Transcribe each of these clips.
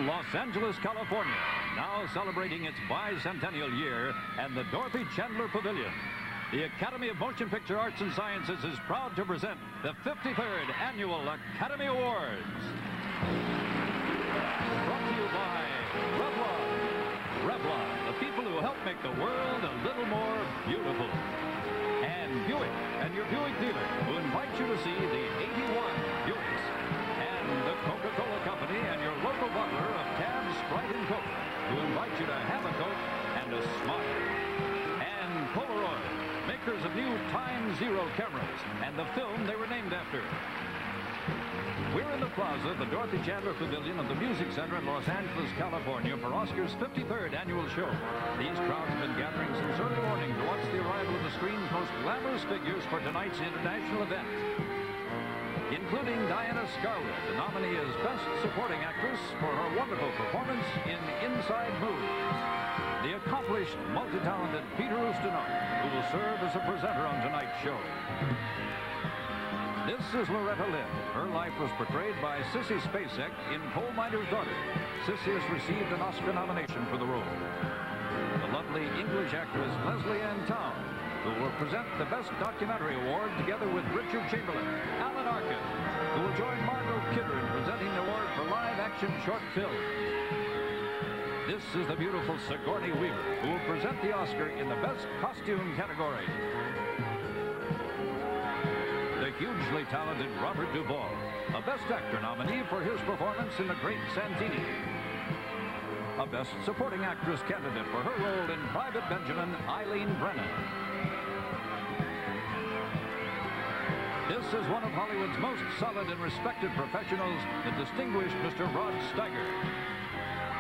in Los Angeles, California, now celebrating its bicentennial year, and the Dorothy Chandler Pavilion. The Academy of Motion Picture Arts and Sciences is proud to present the 53rd Annual Academy Awards. Brought to you by Revlon. Revlon, the people who help make the world a little more beautiful. And Buick, and your Buick dealer, who invite you to see the 81 Buicks. And the Coca-Cola Company and your local bottler of Tab, Sprite, and Coke, who invite you to have a Coke and a smile. And Polaroid, makers of new Time Zero cameras and the film they were named after. We're in the plaza, the Dorothy Chandler Pavilion of the Music Center in Los Angeles, California, for Oscar's 53rd annual show. These crowds have been gathering since early morning to watch the arrival of the screen's most glamorous figures for tonight's international event, including Diana Scarlett, the nominee as Best Supporting Actress for her wonderful performance in Inside Moves. The accomplished, multi-talented Peter Ustinov, who will serve as a presenter on tonight's show. This is Loretta Lynn. Her life was portrayed by Sissy Spacek in Coal Miner's Daughter. Sissy has received an Oscar nomination for the role. The lovely English actress Leslie Ann Town, who will present the Best Documentary Award together with Richard Chamberlain. Alan Arkin, who will join Margot Kidder in presenting the award for live-action short film. This is the beautiful Sigourney Weaver, who will present the Oscar in the Best Costume category. The hugely talented Robert Duvall, a Best Actor nominee for his performance in The Great Santini. A Best Supporting Actress candidate for her role in Private Benjamin, Eileen Brennan. This is one of Hollywood's most solid and respected professionals, the distinguished Mr. Rod Steiger.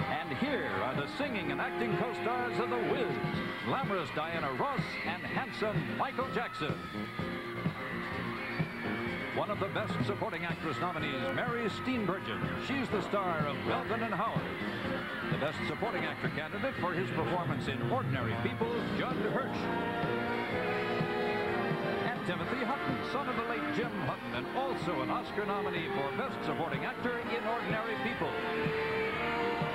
And here are the singing and acting co-stars of The Wiz, glamorous Diana Ross and handsome Michael Jackson. One of the Best Supporting Actress nominees, Mary Steenburgen. She's the star of Melvin and Howard. The Best Supporting Actor candidate for his performance in Ordinary People, Judd Hirsch. And Timothy Hutton, son of the late Jim Hutton, and also an Oscar nominee for Best Supporting Actor in Ordinary People.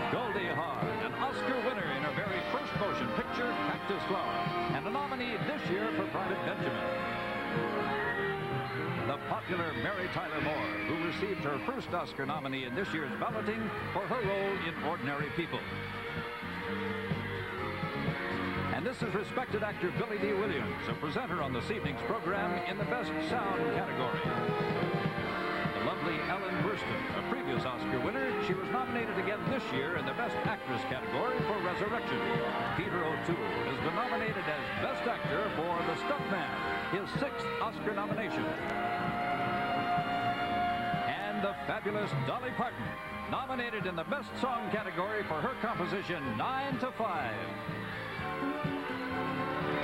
Goldie Hawn, an Oscar winner in her very first motion picture, Cactus Flower, and a nominee this year for Private Benjamin. The popular Mary Tyler Moore, who received her first Oscar nominee in this year's balloting for her role in Ordinary People. And this is respected actor Billy Dee Williams, a presenter on this evening's program in the Best Sound category. The lovely Ellen Burstyn, a previous Oscar winner, she was nominated again this year in the Best Actress category for Resurrection. Peter O'Toole has been nominated as Best Actor for The Stuntman, his 6th Oscar nomination. And the fabulous Dolly Parton, nominated in the Best Song category for her composition, 9 to 5.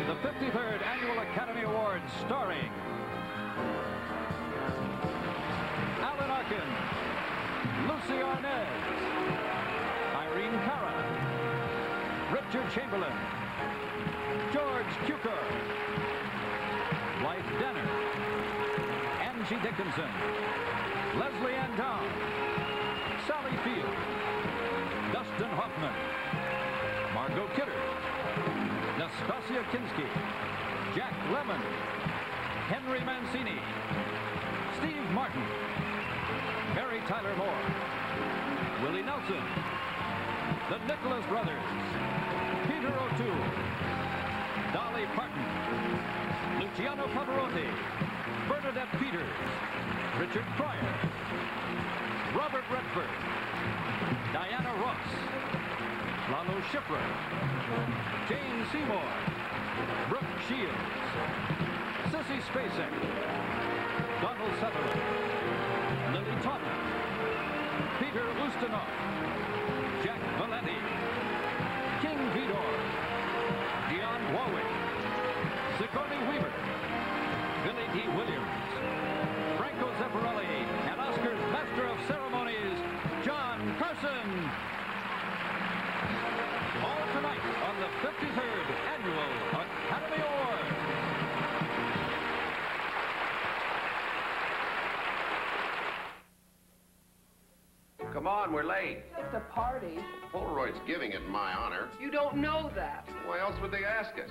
The 53rd Annual Academy Awards, starring Alan Arkin, Lucy Arnaz, Irene Cara, Richard Chamberlain, George Cukor, Blythe Danner, Angie Dickinson, Leslie Ann Town, Sally Field, Dustin Hoffman, Margot Kidder, Nastasia Kinski, Jack Lemmon, Henry Mancini, Steve Martin, Mary Tyler Moore, Willie Nelson, the Nicholas Brothers, Peter O'Toole, Dolly Parton, Luciano Pavarotti, Bernadette Peters, Richard Pryor, Robert Redford, Diana Ross, Lalo Schifrin, Jane Seymour, Brooke Shields, Sissy Spacek, Donald Sutherland, Lily Taunton, Peter Ustinov, Jack Valenti, King Vidor, Dionne Warwick, Sigourney Weaver, Billy Dee Williams, Franco Zeffirelli, and Oscar's Master of Ceremonies, John Carson. All tonight on the 53rd Annual Academy Awards. Come on. on, we're late. It's a party. Polaroid's giving it in my honor. You don't know that. Why else would they ask us?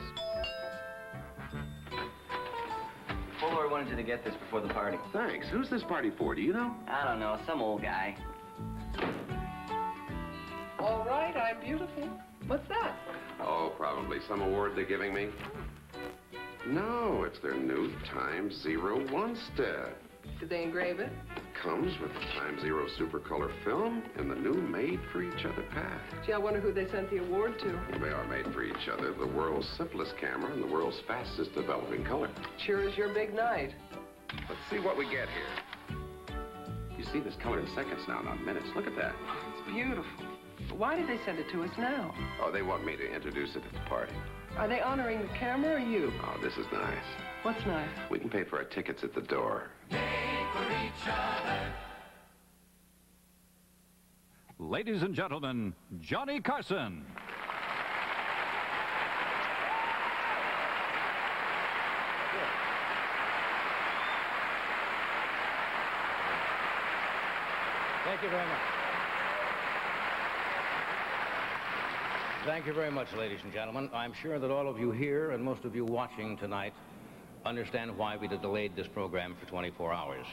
Polaroid wanted you to get this before the party. Thanks. Who's this party for? Do you know? I don't know, some old guy. All right, I'm beautiful. What's that? Oh, probably some award they're giving me. No, it's their new Times Zero One Step. Did they engrave it? Comes with the Times Zero Super Color film and the new Made for Each Other pack. Gee, I wonder who they sent the award to. They are made for each other. The world's simplest camera and the world's fastest developing color. Sure is your big night. Let's see what we get here. You see this color in seconds now, not minutes. Look at that. It's beautiful. Why did they send it to us now? Oh, they want me to introduce it at the party. Are they honoring the camera or you? Oh, this is nice. What's nice? We can pay for our tickets at the door. Ladies and gentlemen, Johnny Carson. Thank you very much. Thank you very much, ladies and gentlemen. I'm sure that all of you here and most of you watching tonight understand why we delayed this program for 24 hours.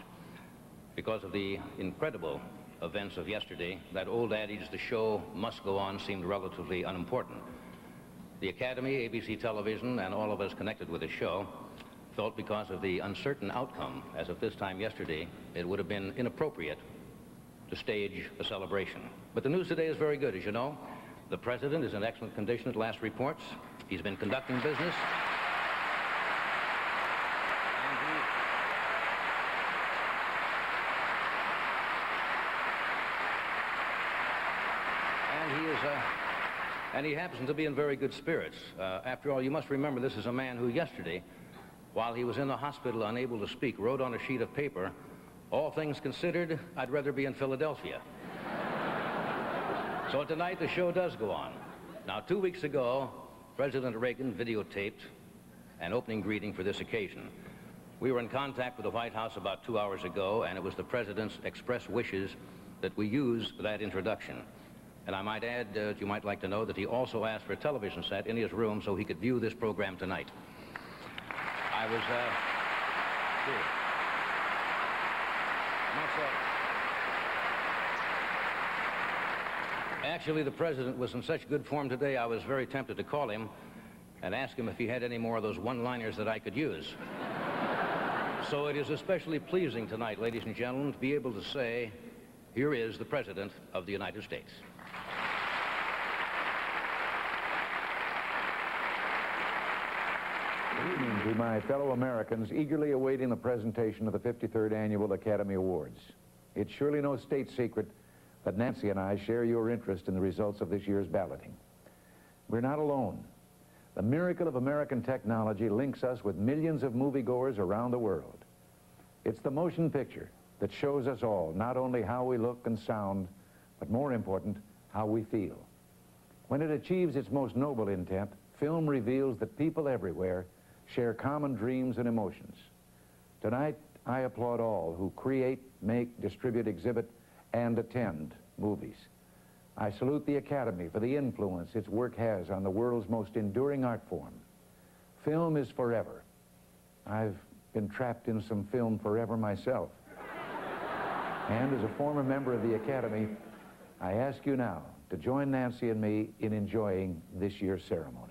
Because of the incredible events of yesterday, that old adage, the show must go on, seemed relatively unimportant. The Academy, ABC Television, and all of us connected with the show felt because of the uncertain outcome, as of this time yesterday, it would have been inappropriate to stage a celebration. But the news today is very good, as you know. The president is in excellent condition at last reports. He's been conducting business. And he happens to be in very good spirits. After all, you must remember this is a man who yesterday, while he was in the hospital unable to speak, wrote on a sheet of paper, "All things considered, I'd rather be in Philadelphia." So tonight the show does go on. Now, 2 weeks ago, President Reagan videotaped an opening greeting for this occasion. We were in contact with the White House about 2 hours ago, and it was the president's express wishes that we use for that introduction. And I might add, you might like to know that he also asked for a television set in his room so he could view this program tonight. I was, here. Actually, the president was in such good form today, I was very tempted to call him and ask him if he had any more of those one-liners that I could use. So it is especially pleasing tonight, ladies and gentlemen, to be able to say, here is the President of the United States. Good evening to my fellow Americans eagerly awaiting the presentation of the 53rd Annual Academy Awards. It's surely no state secret that Nancy and I share your interest in the results of this year's balloting. We're not alone. The miracle of American technology links us with millions of moviegoers around the world. It's the motion picture that shows us all not only how we look and sound, but more important, how we feel. When it achieves its most noble intent, film reveals that people everywhere share common dreams and emotions. Tonight, I applaud all who create, make, distribute, exhibit, and attend movies. I salute the Academy for the influence its work has on the world's most enduring art form. Film is forever. I've been trapped in some film forever myself. And as a former member of the Academy, I ask you now to join Nancy and me in enjoying this year's ceremonies.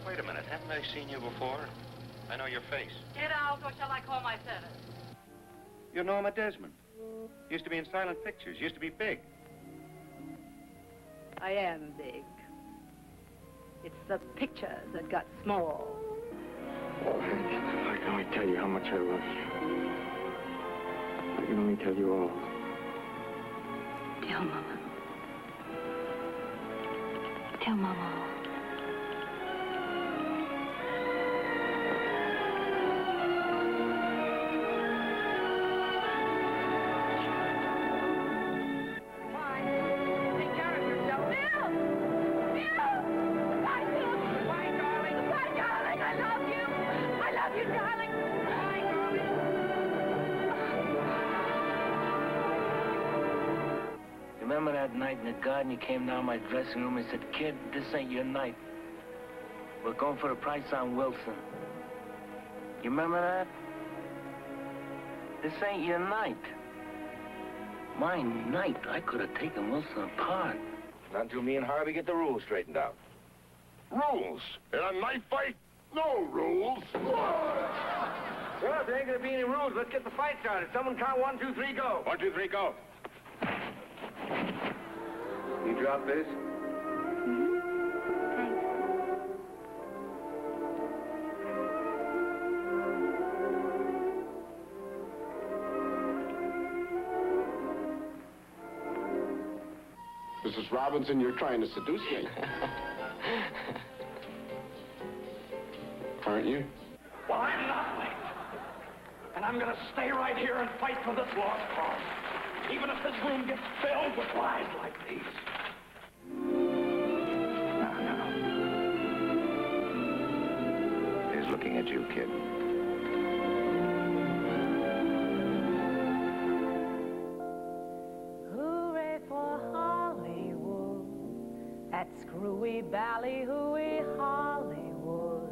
Wait a minute, haven't I seen you before? I know your face. Get out, or shall I call my servant? You're Norma Desmond. Used to be in silent pictures, used to be big. I am big. It's the pictures that got small. I can only tell you how much I love you. I can only tell you all. Tell Mama. Tell Mama. remember that night in the garden? You came down my dressing room and said, "Kid, this ain't your night. We're going for the price on Wilson." You remember that? This ain't your night. My night, I could have taken Wilson apart. Not until me and Harvey get the rules straightened out. Rules? In a knife fight? No rules. Well, if there ain't gonna be any rules, let's get the fight started. Someone count 1, 2, 3, go. 1, 2, 3, go. You drop this? Mrs. Robinson, you're trying to seduce me. Aren't you? Well, I'm not late. And I'm gonna stay right here and fight for this lost cause. Even if this room gets filled with lies like these. Now. He's looking at you, kid. Hooray for Hollywood, that screwy ballyhooey Hollywood.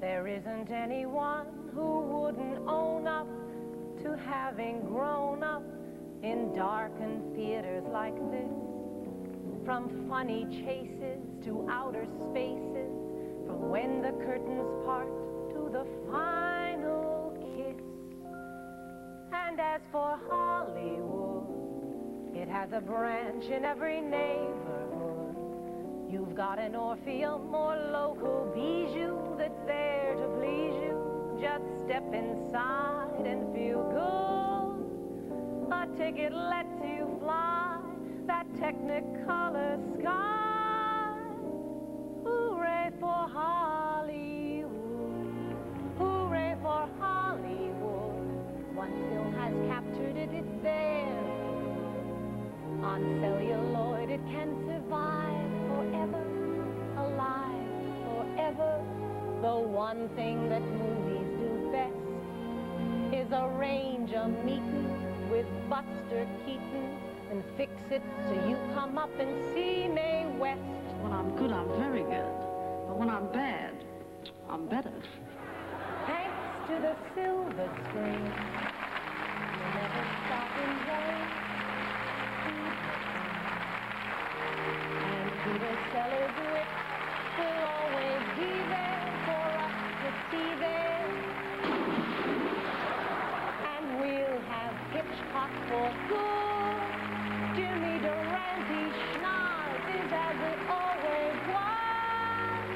There isn't anyone who wouldn't own up to having grown up in darkened theaters like this. From funny chases to outer spaces, from when the curtains part to the final kiss. And as for Hollywood, it has a branch in every neighborhood. You've got an Orpheum or local bijou that's there to please you. Just step inside and feel good. A ticket lets you fly that Technicolor sky. Hooray for Hollywood. Hooray for Hollywood. One film has captured it, it's there. On celluloid it can survive forever, alive forever. The one thing that movies do best is arrange a meeting with Buster Keaton and fix it so you come up and see Mae West. When I'm good, I'm very good. But when I'm bad, I'm better. Thanks to the silver screen, you'll never stop enjoying. And Peter Sellers' wit will always be there for us to see there. And we'll have Hitchcock for good. Jimmy Durante schnoz is as it always was.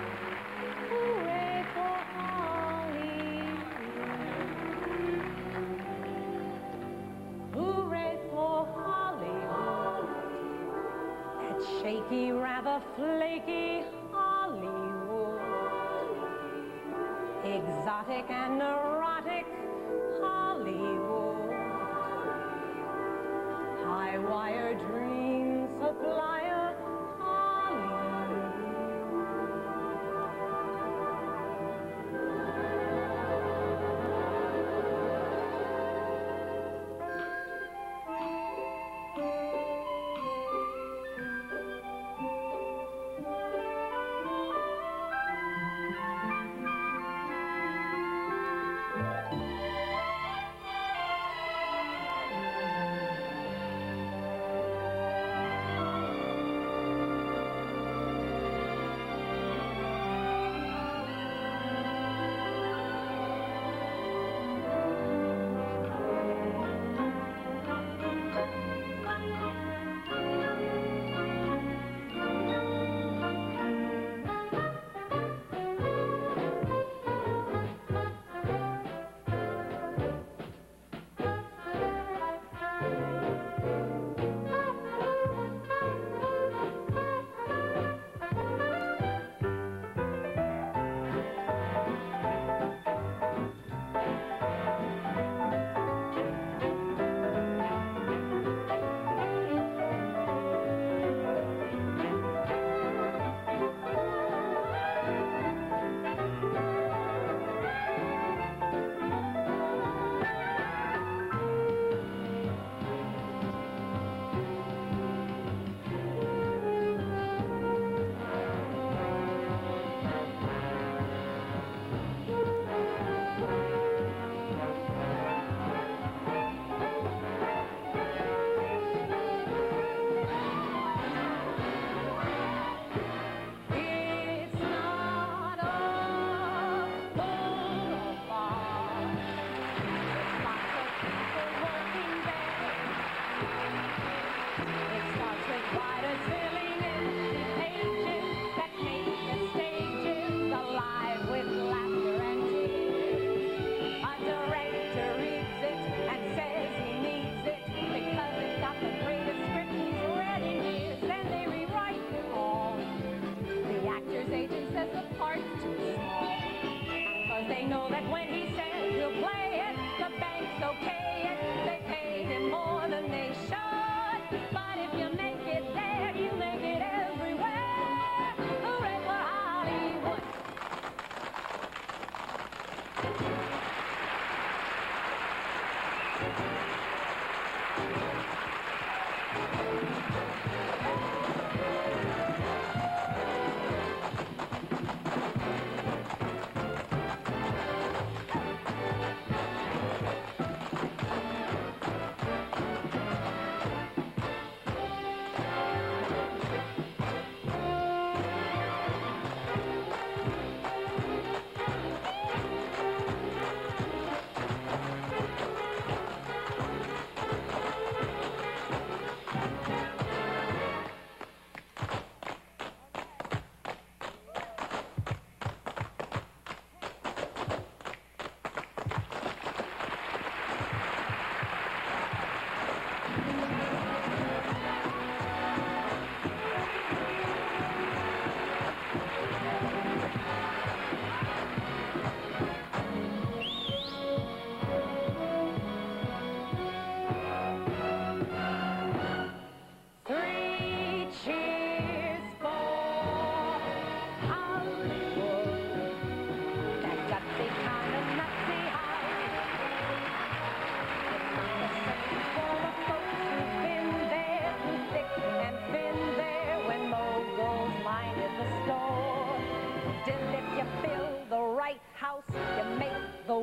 Hooray for Hollywood. Hooray for Hollywood. That shaky, rather flaky Hollywood. Exotic and neurotic Hollywood. High-wire dream supplier Hollywood.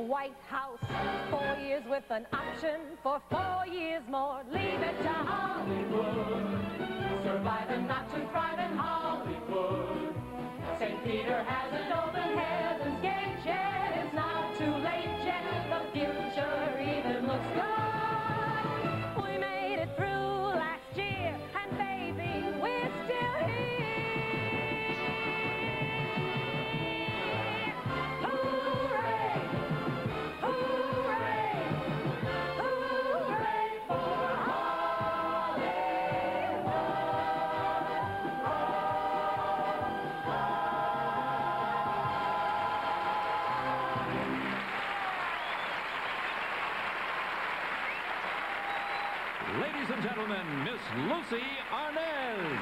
White House. 4 years with an option for 4 years more. Leave it to Hollywood. Survive and not to thrive in Hollywood. St. Peter hasn't opened Heaven's Gate yet. It's not too late yet. The future even looks good. We made it through last year, and baby, we're still here. Hooray! Hooray! Hooray for Ladies and gentlemen, Miss Lucy Arnaz.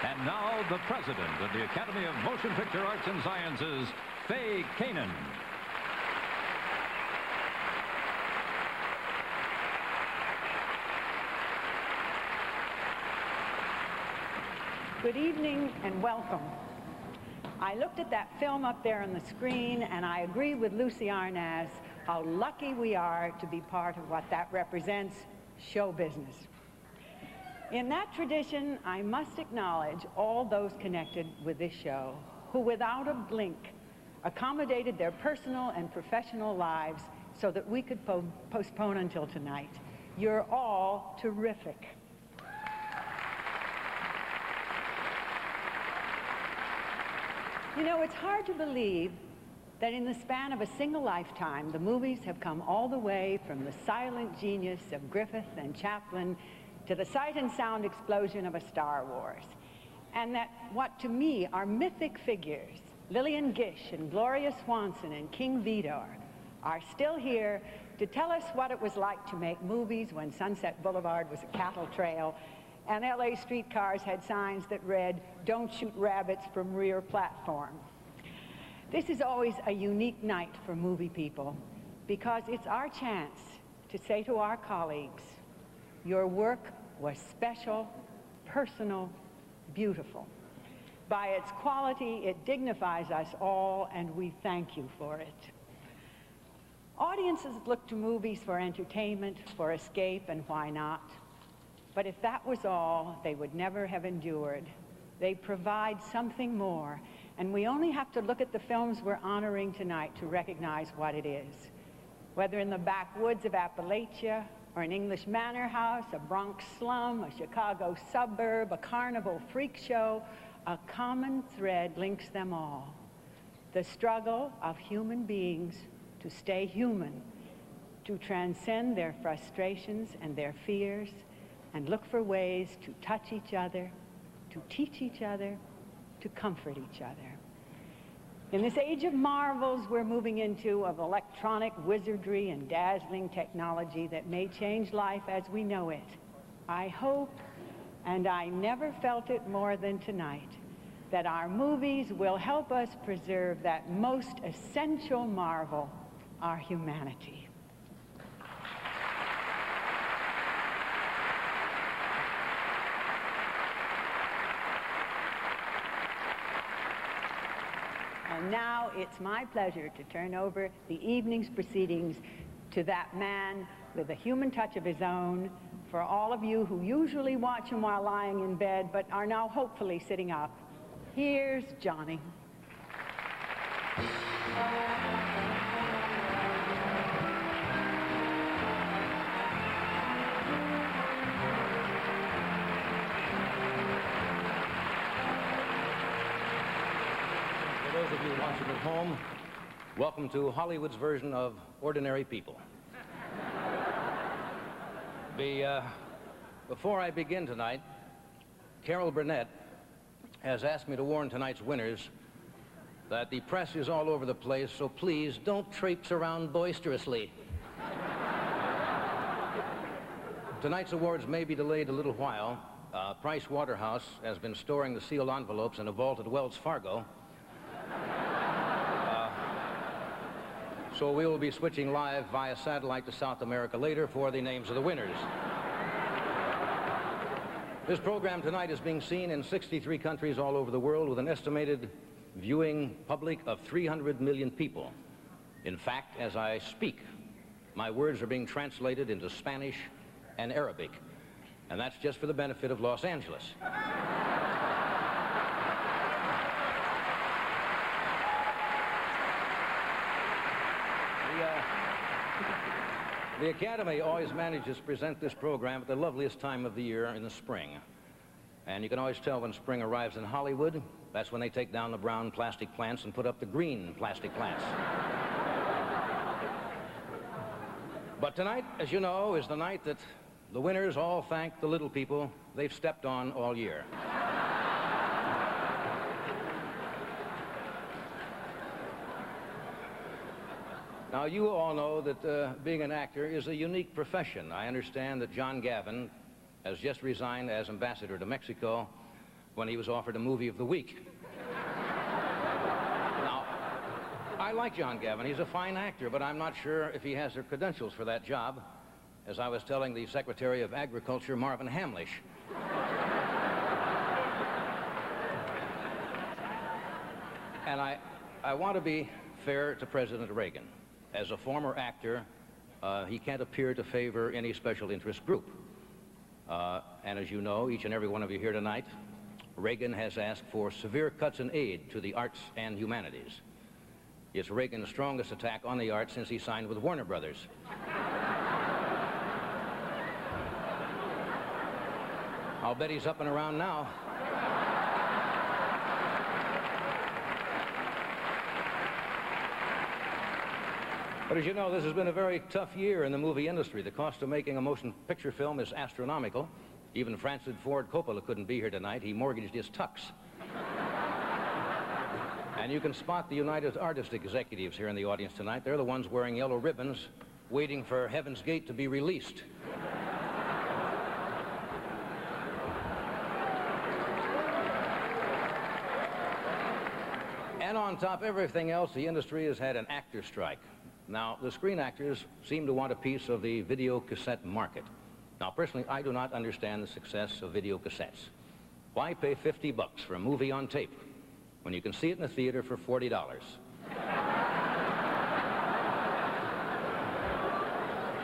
And now, the president of the Academy of Motion Picture Arts and Sciences, Faye Kanan. Good evening and welcome. I looked at that film up there on the screen and I agree with Lucy Arnaz how lucky we are to be part of what that represents, show business. In that tradition, I must acknowledge all those connected with this show who without a blink accommodated their personal and professional lives so that we could postpone until tonight. You're all terrific. You know, it's hard to believe that in the span of a single lifetime, the movies have come all the way from the silent genius of Griffith and Chaplin to the sight and sound explosion of a Star Wars. And that what to me are mythic figures, Lillian Gish and Gloria Swanson and King Vidor, are still here to tell us what it was like to make movies when Sunset Boulevard was a cattle trail and LA streetcars had signs that read, "Don't shoot rabbits from rear platform." This is always a unique night for movie people because it's our chance to say to our colleagues, your work was special, personal, beautiful. By its quality, it dignifies us all, and we thank you for it. Audiences look to movies for entertainment, for escape, and why not? But if that was all, they would never have endured. They provide something more, and we only have to look at the films we're honoring tonight to recognize what it is. Whether in the backwoods of Appalachia, or an English manor house, a Bronx slum, a Chicago suburb, a carnival freak show, a common thread links them all. The struggle of human beings to stay human, to transcend their frustrations and their fears, and look for ways to touch each other, to teach each other, to comfort each other. In this age of marvels we're moving into, of electronic wizardry and dazzling technology that may change life as we know it, I hope, and I never felt it more than tonight, that our movies will help us preserve that most essential marvel, our humanity. And now it's my pleasure to turn over the evening's proceedings to that man with a human touch of his own. For all of you who usually watch him while lying in bed but are now hopefully sitting up, here's Johnny. For those of you watching at home, welcome to Hollywood's version of Ordinary People. Before I begin tonight, Carol Burnett has asked me to warn tonight's winners that the press is all over the place, so please don't traipse around boisterously. Tonight's awards may be delayed a little while. Price Waterhouse has been storing the sealed envelopes in a vault at Wells Fargo. So we will be switching live via satellite to South America later for the names of the winners. This program tonight is being seen in 63 countries all over the world with an estimated viewing public of 300 million people. In fact, as I speak, my words are being translated into Spanish and Arabic, and that's just for the benefit of Los Angeles. The Academy always manages to present this program at the loveliest time of the year in the spring. And you can always tell when spring arrives in Hollywood. That's when they take down the brown plastic plants and put up the green plastic plants. But tonight, as you know, is the night that the winners all thank the little people they've stepped on all year. Now, you all know that being an actor is a unique profession. I understand that John Gavin has just resigned as ambassador to Mexico when he was offered a movie of the week. Now, I like John Gavin. He's a fine actor, but I'm not sure if he has the credentials for that job, as I was telling the Secretary of Agriculture, Marvin Hamlish. And I want to be fair to President Reagan. As a former actor, he can't appear to favor any special interest group. And as you know, each and every one of you here tonight, Reagan has asked for severe cuts in aid to the arts and humanities. It's Reagan's strongest attack on the arts since he signed with Warner Brothers. I'll bet he's up and around now. But as you know, this has been a very tough year in the movie industry. The cost of making a motion picture film is astronomical. Even Francis Ford Coppola couldn't be here tonight. He mortgaged his tux. And you can spot the United Artists executives here in the audience tonight. They're the ones wearing yellow ribbons, waiting for Heaven's Gate to be released. And on top of everything else, the industry has had an actor strike. Now, the screen actors seem to want a piece of the video cassette market. Now, personally, I do not understand the success of video cassettes. Why pay $50 for a movie on tape when you can see it in the theater for $40?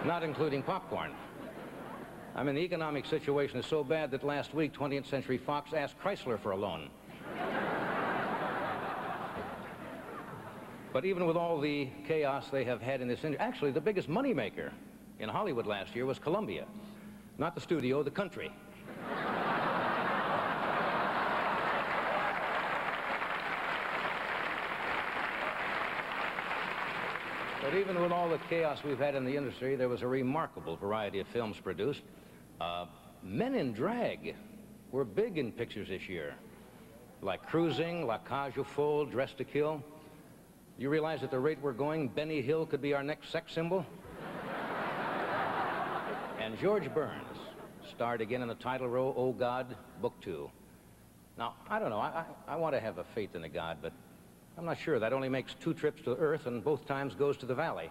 Not including popcorn. I mean, the economic situation is so bad that last week, 20th Century Fox asked Chrysler for a loan. But even with all the chaos they have had in this industry, actually the biggest moneymaker in Hollywood last year was Columbia. Not the studio, the country. But even with all the chaos we've had in the industry, there was a remarkable variety of films produced. Men in drag were big in pictures this year, like Cruising, La Cage aux Folles, Dressed to Kill. You realize at the rate we're going, Benny Hill could be our next sex symbol? And George Burns starred again in the title role, Oh God, Book 2. Now, I don't know, I want to have a faith in a God, but I'm not sure. That only makes 2 trips to Earth and both times goes to the valley.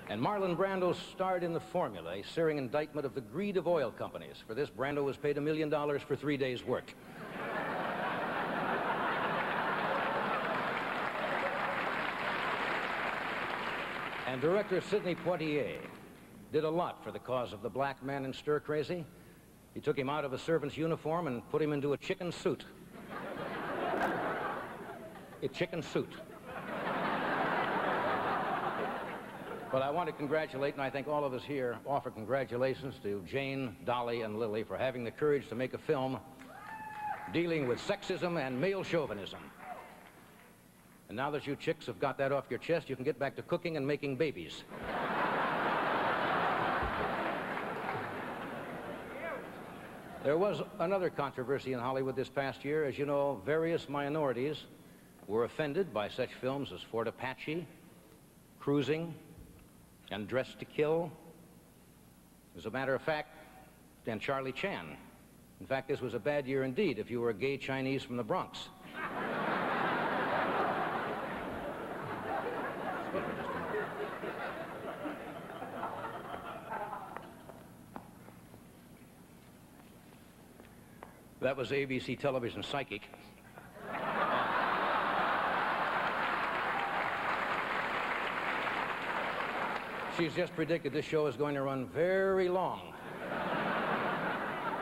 And Marlon Brando starred in The Formula, a searing indictment of the greed of oil companies. For this, Brando was paid $1 million for 3 days' work. And director Sidney Poitier did a lot for the cause of the black man in Stir Crazy. He took him out of a servant's uniform and put him into a chicken suit. A chicken suit. But I want to congratulate, and I think all of us here offer congratulations to Jane, Dolly, and Lily for having the courage to make a film dealing with sexism and male chauvinism. And now that you chicks have got that off your chest, you can get back to cooking and making babies. There was another controversy in Hollywood this past year. As you know, various minorities were offended by such films as Fort Apache, Cruising, and Dressed to Kill. As a matter of fact, and Charlie Chan. In fact, this was a bad year indeed if you were a gay Chinese from the Bronx. That was ABC Television Psychic. She's just predicted this show is going to run very long.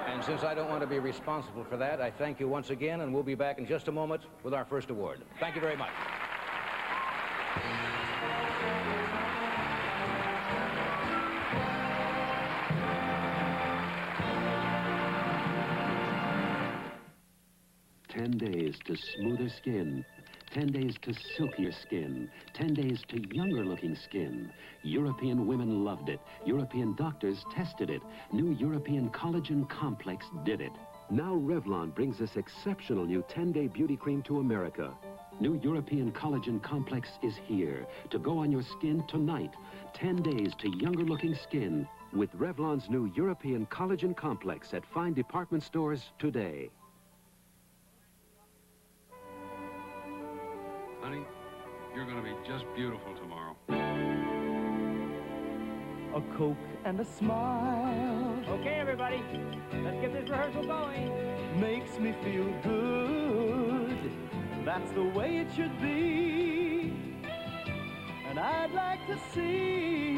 And since I don't want to be responsible for that, I thank you once again, and we'll be back in just a moment with our first award. Thank you very much. 10 days to smoother skin, 10 days to silkier skin, 10 days to younger-looking skin. European women loved it. European doctors tested it. New European Collagen Complex did it. Now Revlon brings this exceptional new 10-day beauty cream to America. New European Collagen Complex is here to go on your skin tonight. 10 days to younger-looking skin with Revlon's new European Collagen Complex at fine department stores today. Honey, you're going to be just beautiful tomorrow. A Coke and a smile. Okay, everybody, let's get this rehearsal going. Makes me feel good. That's the way it should be. And I'd like to see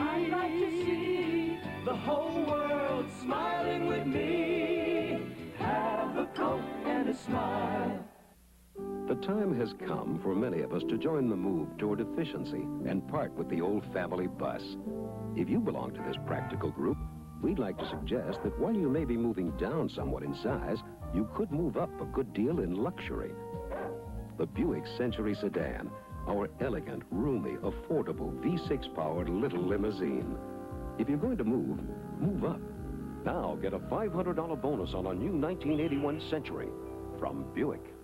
the whole world smiling with me. Have a Coke and a smile. The time has come for many of us to join the move toward efficiency and part with the old family bus. If you belong to this practical group, we'd like to suggest that while you may be moving down somewhat in size, you could move up a good deal in luxury. The Buick Century Sedan, our elegant, roomy, affordable V6-powered little limousine. If you're going to move, move up. Now get a $500 bonus on a new 1981 Century from Buick.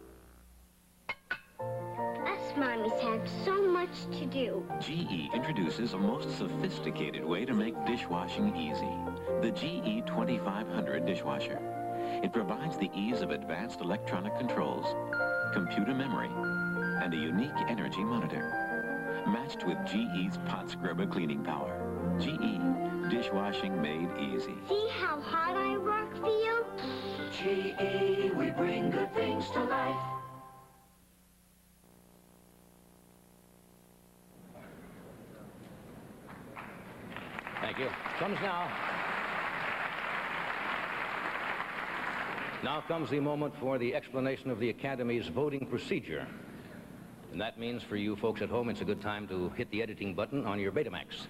Mommies have so much to do. GE introduces a most sophisticated way to make dishwashing easy. The GE 2500 dishwasher. It provides the ease of advanced electronic controls, computer memory, and a unique energy monitor. Matched with GE's pot scrubber cleaning power. GE, dishwashing made easy. See how hot I work for you? GE, we bring good things to life. Thank you. Now comes the moment for the explanation of the Academy's voting procedure. And that means for you folks at home, it's a good time to hit the editing button on your Betamax.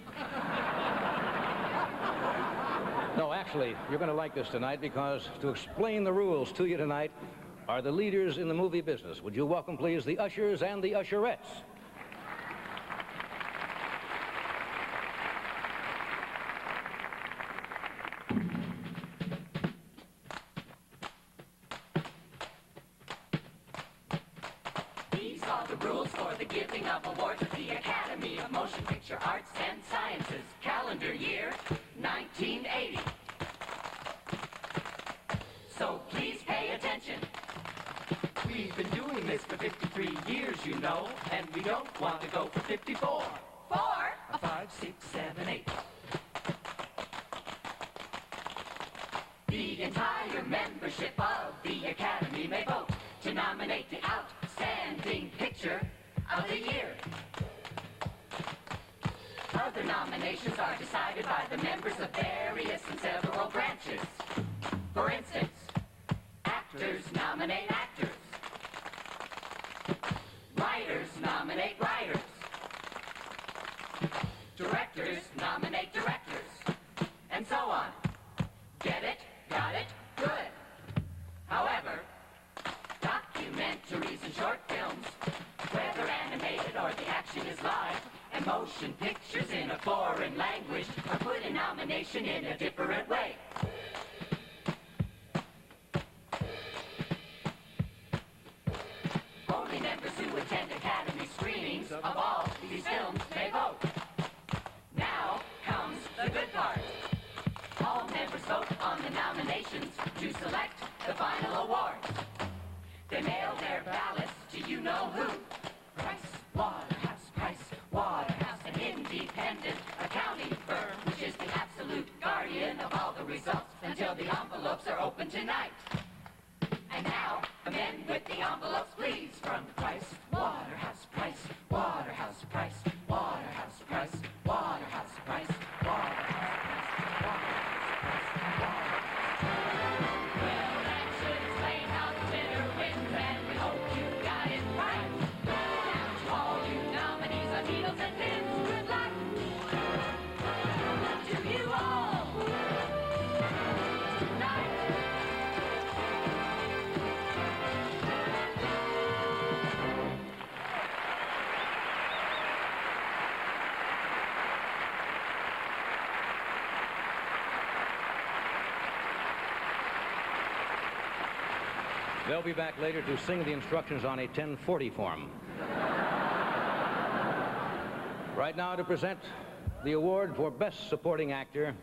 No, actually, you're going to like this tonight because to explain the rules to you tonight are the leaders in the movie business. Would you welcome, please, the ushers and the usherettes? Rules for the giving of awards at the Academy of Motion Picture Arts and Sciences. Calendar year 1980. So please pay attention. We've been doing this for 53 years, you know, and we don't want to go for 54. 4, 5, 6, 7, 8. The entire membership of the Academy may vote to nominate the outstanding picture of the year. Other nominations are decided by the members of various and several branches. For instance, actors nominate actors. Writers nominate writers. Directors nominate directors. And so on. Get it? Got it? Good. However, documentaries and short films, whether animated or the action is live, and motion pictures in a foreign language are put in nomination in a different way. Only members who attend Academy screenings of all these films may vote. Now comes the good part. All members vote on the nominations to select the final awards. They mail their ballots to you-know-who. Price Waterhouse, an independent accounting firm, which is the absolute guardian of all the results until the envelopes are open tonight. And now, the men with the envelopes, please, from Price Waterhouse, Price Waterhouse, Price Waterhouse, Price Waterhouse, Price Waterhouse. Well, that should explain how the winner wins, and we hope you got it right. Now to all you nominees on needles and pins, good luck to you all tonight. They'll be back later to sing the instructions on a 1040 form. Right now, to present the award for Best Supporting Actor,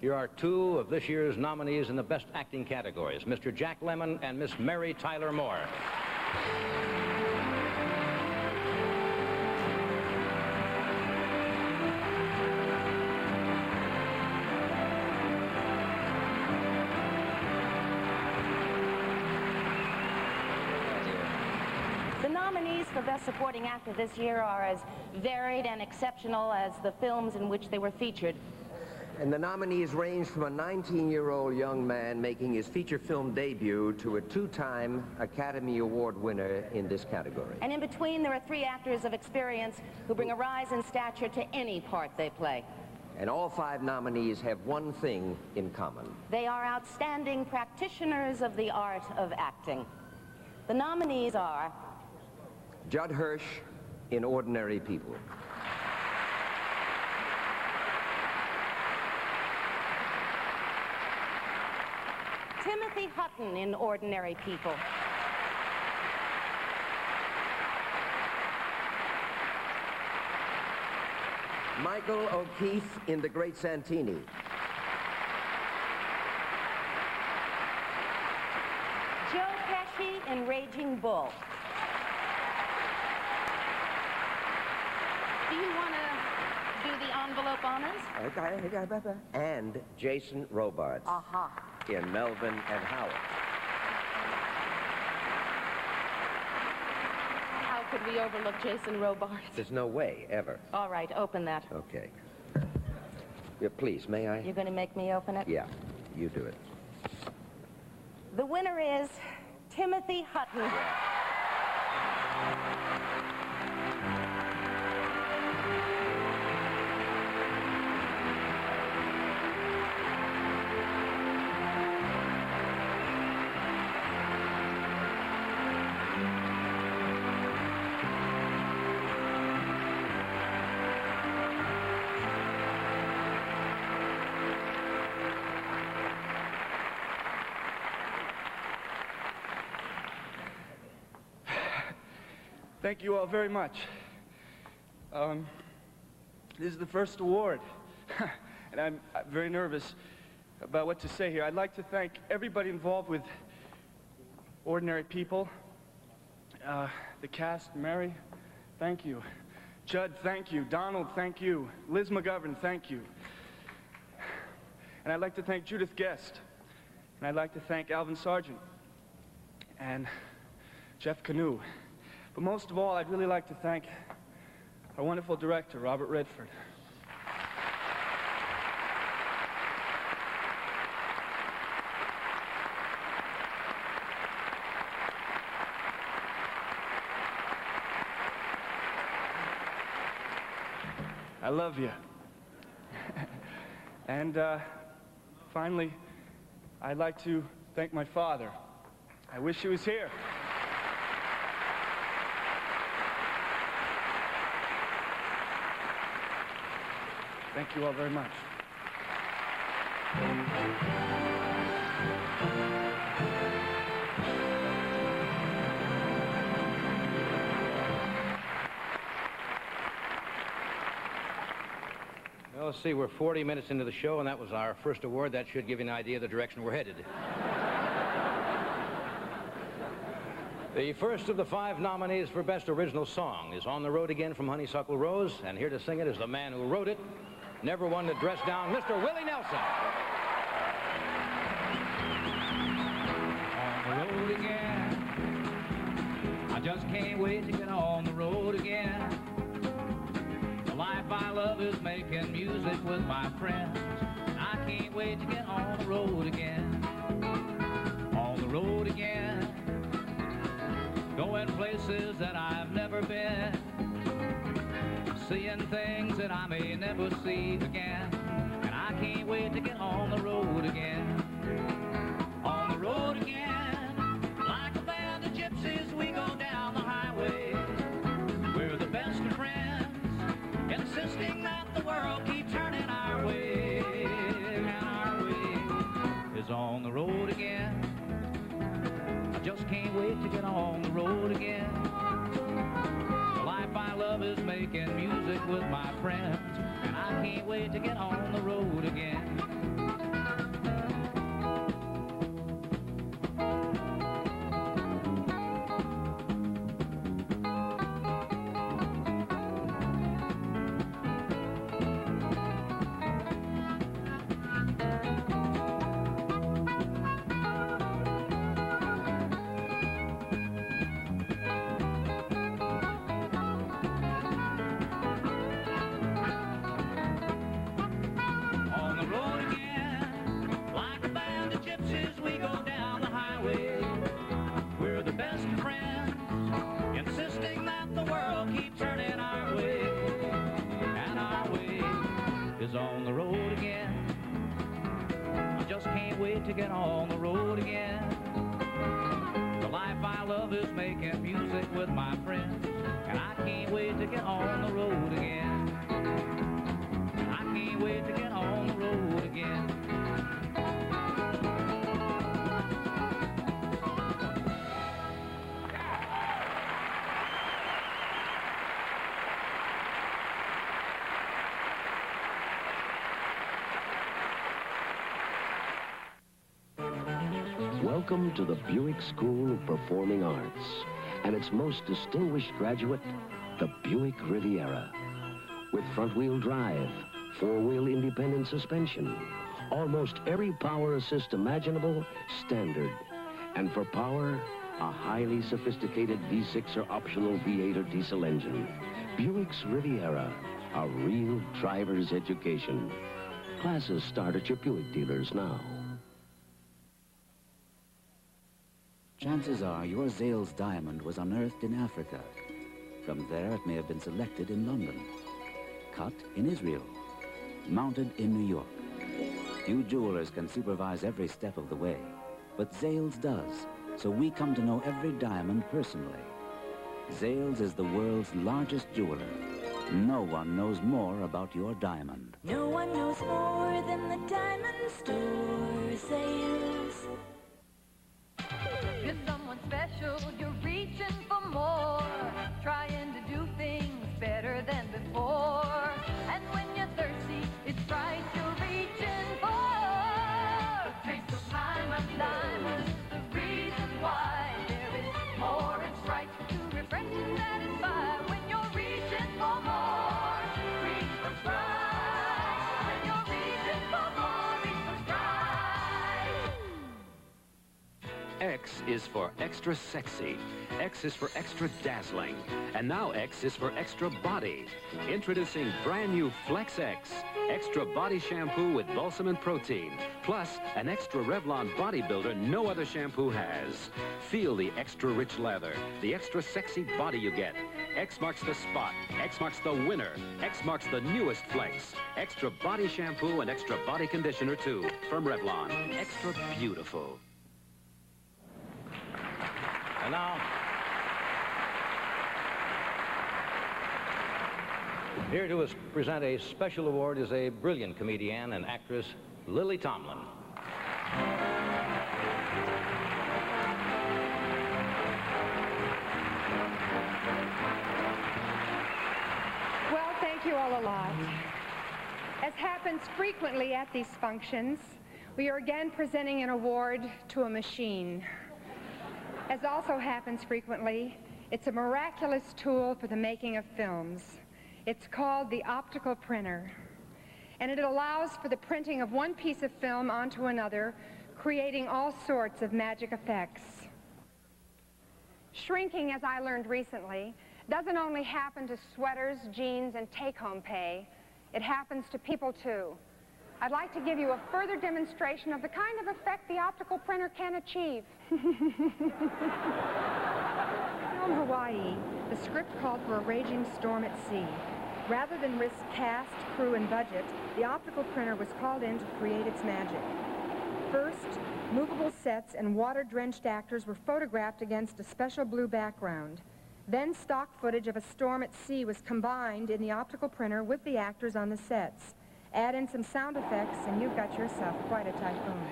here are two of this year's nominees in the Best Acting categories, Mr. Jack Lemmon and Miss Mary Tyler Moore. The nominees for Best Supporting Actor this year are as varied and exceptional as the films in which they were featured. And the nominees range from a 19-year-old young man making his feature film debut to a two-time Academy Award winner in this category. And in between, there are 3 actors of experience who bring a rise in stature to any part they play. And all 5 nominees have one thing in common. They are outstanding practitioners of the art of acting. The nominees are Judd Hirsch in Ordinary People. Timothy Hutton in Ordinary People. Michael O'Keefe in The Great Santini. Joe Pesci in Raging Bull. Do you want to do the envelope honors? And Jason Robards in Melvin and Howard. How could we overlook Jason Robards? There's no way, ever. All right, open that. Okay. Yeah, please, may I? You're going to make me open it? Yeah, you do it. The winner is Timothy Hutton. Thank you all very much. This is the first award, and I'm very nervous about what to say here. I'd like to thank everybody involved with Ordinary People. The cast, Mary, thank you. Judd, thank you. Donald, thank you. Liz McGovern, thank you. And I'd like to thank Judith Guest. And I'd like to thank Alvin Sargent and Jeff Canoe. But most of all, I'd really like to thank our wonderful director, Robert Redford. I love you. And finally, I'd like to thank my father. I wish he was here. Thank you all very much. Well, let's see, we're 40 minutes into the show, and that was our first award. That should give you an idea of the direction we're headed. The first of the 5 nominees for Best Original Song is On the Road Again from Honeysuckle Rose, and here to sing it is the man who wrote it, never one to dress down, Mr. Willie Nelson. On the road again, I just can't wait to get on the road again. The life I love is making music with my friends, and I can't wait to get on the road again. On the road again, going places that I've never been, seeing things that I may never see again, and I can't wait to get on the road again. On the road again, like a band of gypsies, we go down the highway. We're the best of friends, insisting that the world keep turning our way, and our way is on the road again. I just can't wait to get on the road again. The life I love is making music with my friends, and I can't wait to get on the road again. On the road again, I just can't wait to get on the road again. The life I love is making music with my friends, and I can't wait to get on the road again. I can't wait to get on the road again. Welcome to the Buick School of Performing Arts and its most distinguished graduate, the Buick Riviera. With front-wheel drive, four-wheel independent suspension, almost every power assist imaginable, standard. And for power, a highly sophisticated V6 or optional V8 or diesel engine. Buick's Riviera, a real driver's education. Classes start at your Buick dealers now. Chances are your Zales diamond was unearthed in Africa. From there, it may have been selected in London, cut in Israel, mounted in New York. Few jewelers can supervise every step of the way, but Zales does, so we come to know every diamond personally. Zales is the world's largest jeweler. No one knows more about your diamond. No one knows more than the diamond store Zales. You're someone special, you're reaching for more. Try X is for extra sexy. X is for extra dazzling. And now X is for extra body. Introducing brand new Flex X. Extra body shampoo with balsam and protein. Plus, an extra Revlon bodybuilder no other shampoo has. Feel the extra rich lather, the extra sexy body you get. X marks the spot. X marks the winner. X marks the newest Flex. Extra body shampoo and extra body conditioner, too, from Revlon. Extra beautiful. And now, here to present a special award is a brilliant comedian and actress, Lily Tomlin. Well, thank you all a lot. As happens frequently at these functions, we are again presenting an award to a machine. As also happens frequently, it's a miraculous tool for the making of films. It's called the optical printer, and it allows for the printing of one piece of film onto another, creating all sorts of magic effects. Shrinking, as I learned recently, doesn't only happen to sweaters, jeans, and take-home pay. It happens to people, too. I'd like to give you a further demonstration of the kind of effect the optical printer can achieve. Film Hawaii, the script called for a raging storm at sea. Rather than risk cast, crew, and budget, the optical printer was called in to create its magic. First, movable sets and water-drenched actors were photographed against a special blue background. Then stock footage of a storm at sea was combined in the optical printer with the actors on the sets. Add in some sound effects, and you've got yourself quite a typhoon.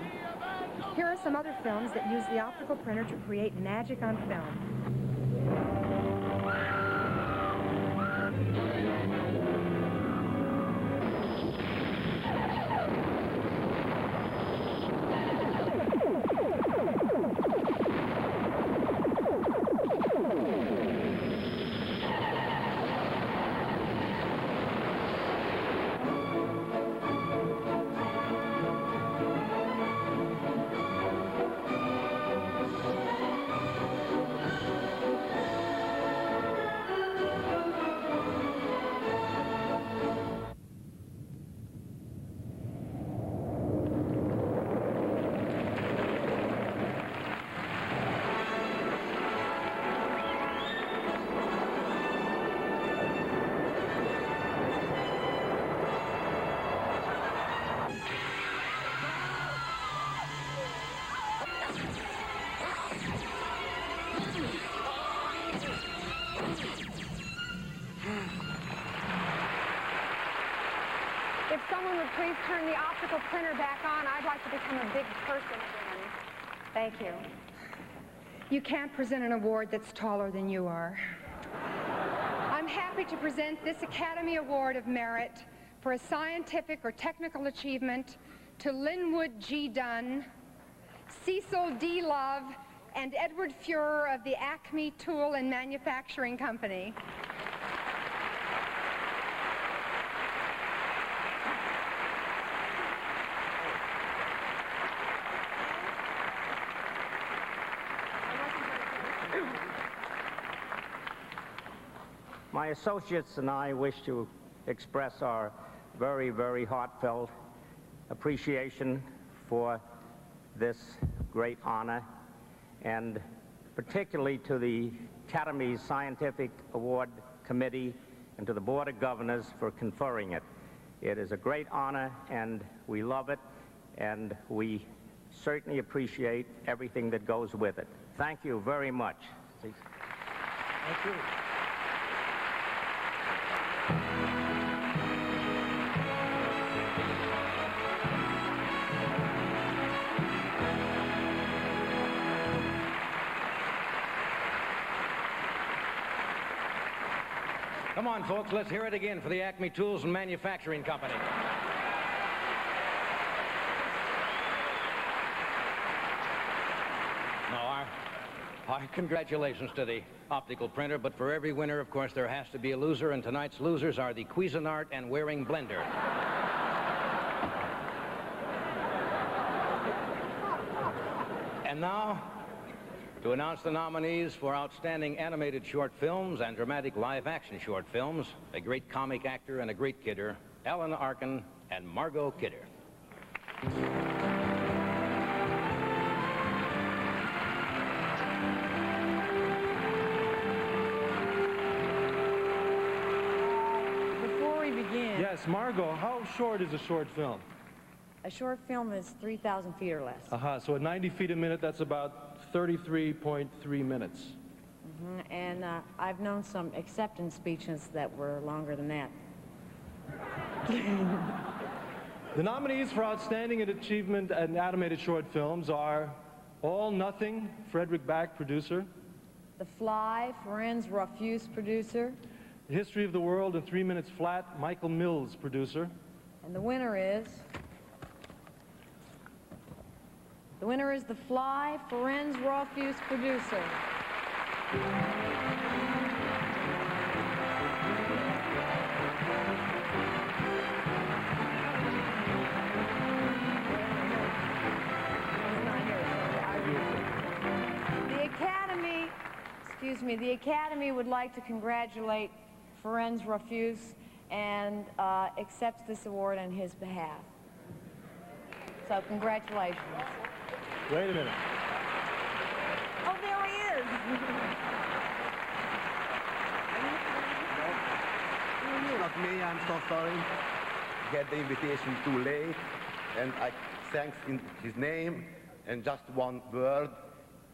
Here are some other films that use the optical printer to create magic on film. If someone would please turn the optical printer back on, I'd like to become a big person again. Thank you. You can't present an award that's taller than you are. I'm happy to present this Academy Award of Merit for a scientific or technical achievement to Linwood G. Dunn, Cecil D. Love, and Edward Fuhrer of the Acme Tool and Manufacturing Company. My associates and I wish to express our very, very heartfelt appreciation for this great honor, and particularly to the Academy's Scientific Award Committee and to the Board of Governors for conferring it. It is a great honor, and we love it, and we certainly appreciate everything that goes with it. Thank you very much. Thank you. Come on, folks, let's hear it again for the Acme Tools and Manufacturing Company. Now, our congratulations to the optical printer, but for every winner, of course, there has to be a loser, and tonight's losers are the Cuisinart and Waring blender. And now, To announce the nominees for Outstanding Animated Short Films and Dramatic Live-Action Short Films, a great comic actor and a great kidder, Alan Arkin and Margot Kidder. Before we begin... Yes, Margot, how short is a short film? A short film is 3,000 feet or less. So at 90 feet a minute, that's about 33.3 minutes. And I've known some acceptance speeches that were longer than that. The nominees for Outstanding Achievement in Animated Short Films are All Nothing, Frederick Back, producer. The Fly, Ferenc Rofus, producer. The History of the World in 3 Minutes Flat, Michael Mills, producer. And the winner is... The winner is The Fly, Ferenc Rofus, producer. The Academy would like to congratulate Ferenc Rofus and accepts this award on his behalf. So congratulations. Wait a minute. Oh, there he is. Not me, I'm so sorry. Get the invitation too late, and I thank in his name, and just one word,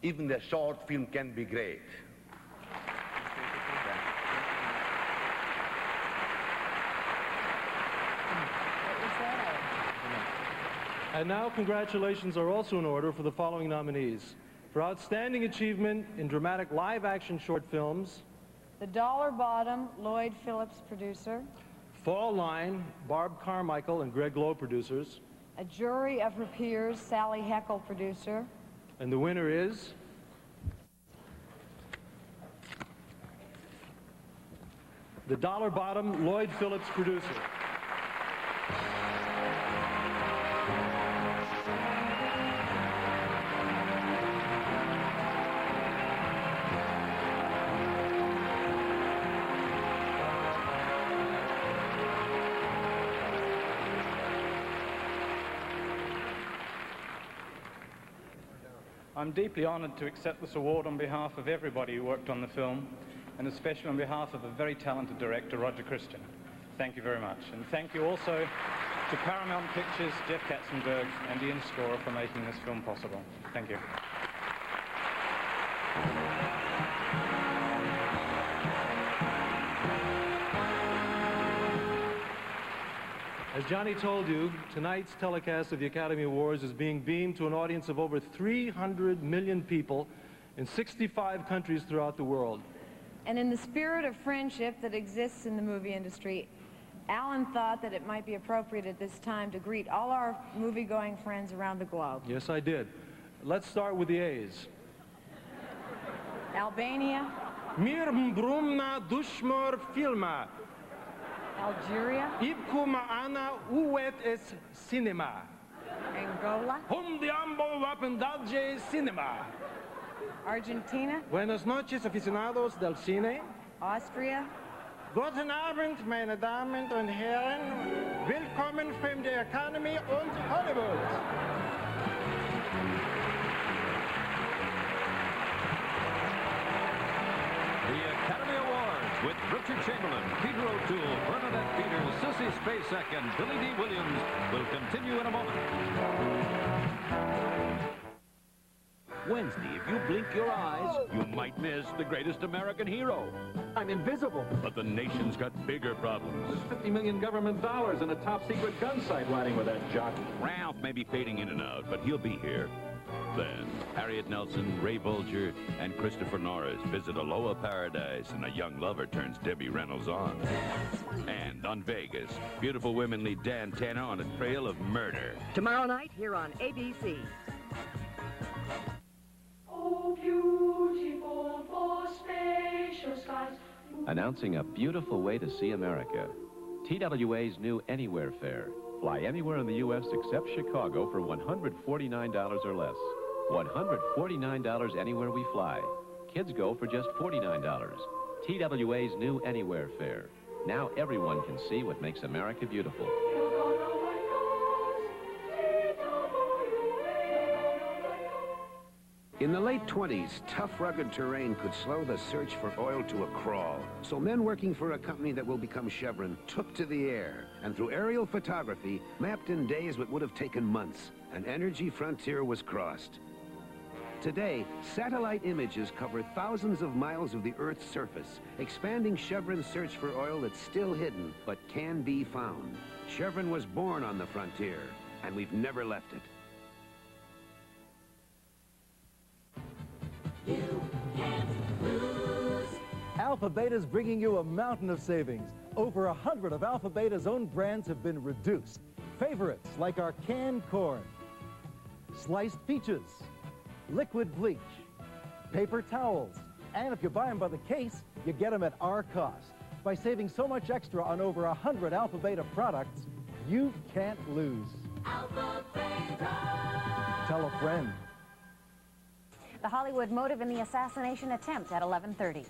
even the short film can be great. And now congratulations are also in order for the following nominees. For Outstanding Achievement in Dramatic Live-Action Short Films, The Dollar Bottom, Lloyd Phillips, producer. Fall Line, Barb Carmichael and Greg Lowe, producers. A Jury of Her Peers, Sally Heckel, producer. And the winner is... The Dollar Bottom, Lloyd Phillips, producer. I'm deeply honored to accept this award on behalf of everybody who worked on the film, and especially on behalf of a very talented director, Roger Christian. Thank you very much. And thank you also to Paramount Pictures, Jeff Katzenberg, and Ian Scorer for making this film possible. Thank you. As Johnny told you, tonight's telecast of the Academy Awards is being beamed to an audience of over 300 million people in 65 countries throughout the world. And in the spirit of friendship that exists in the movie industry, Alan thought that it might be appropriate at this time to greet all our movie-going friends around the globe. Yes, I did. Let's start with the A's. Albania. Mir brumna dushmor filma. Algeria. Ibku ma'ana uwet es cinema. Angola. Hum diambo wapendalje cinema. Argentina. Buenas noches, aficionados del cine. Austria. Guten Abend, meine Damen und Herren. Willkommen von der Academy und Hollywood. The Academy Awards with Richard Chamberlain, Peter O'Toole, Bernadette Peters, Sissy Spacek, and Billy D. Williams will continue in a moment. Wednesday, if you blink your eyes, you might miss the greatest American hero. I'm invisible. But the nation's got bigger problems. There's $50 million government dollars and a top-secret gun site riding with that jock. Ralph may be fading in and out, but he'll be here. Then, Harriet Nelson, Ray Bolger, and Christopher Norris visit Aloha Paradise, and a young lover turns Debbie Reynolds on. And on Vegas, beautiful women lead Dan Tanner on a trail of murder. Tomorrow night, here on ABC. Oh, beautiful for spacious skies. Announcing a beautiful way to see America. TWA's new Anywhere fare. Fly anywhere in the U.S. except Chicago for $149 or less. $149 anywhere we fly. Kids go for just $49. TWA's new Anywhere fare. Now everyone can see what makes America beautiful. In the late 20s, tough, rugged terrain could slow the search for oil to a crawl. So men working for a company that will become Chevron took to the air, and through aerial photography, mapped in days what would have taken months. An energy frontier was crossed. Today, satellite images cover thousands of miles of the Earth's surface, expanding Chevron's search for oil that's still hidden, but can be found. Chevron was born on the frontier, and we've never left it. Alpha Beta's bringing you a mountain of savings. Over 100 of Alpha Beta's own brands have been reduced. Favorites like our canned corn, sliced peaches, liquid bleach, paper towels, and if you buy them by the case, you get them at our cost. By saving so much extra on over 100 Alpha Beta products, you can't lose. Alpha Beta. Tell a friend. The Hollywood motive in the assassination attempt at 11:30.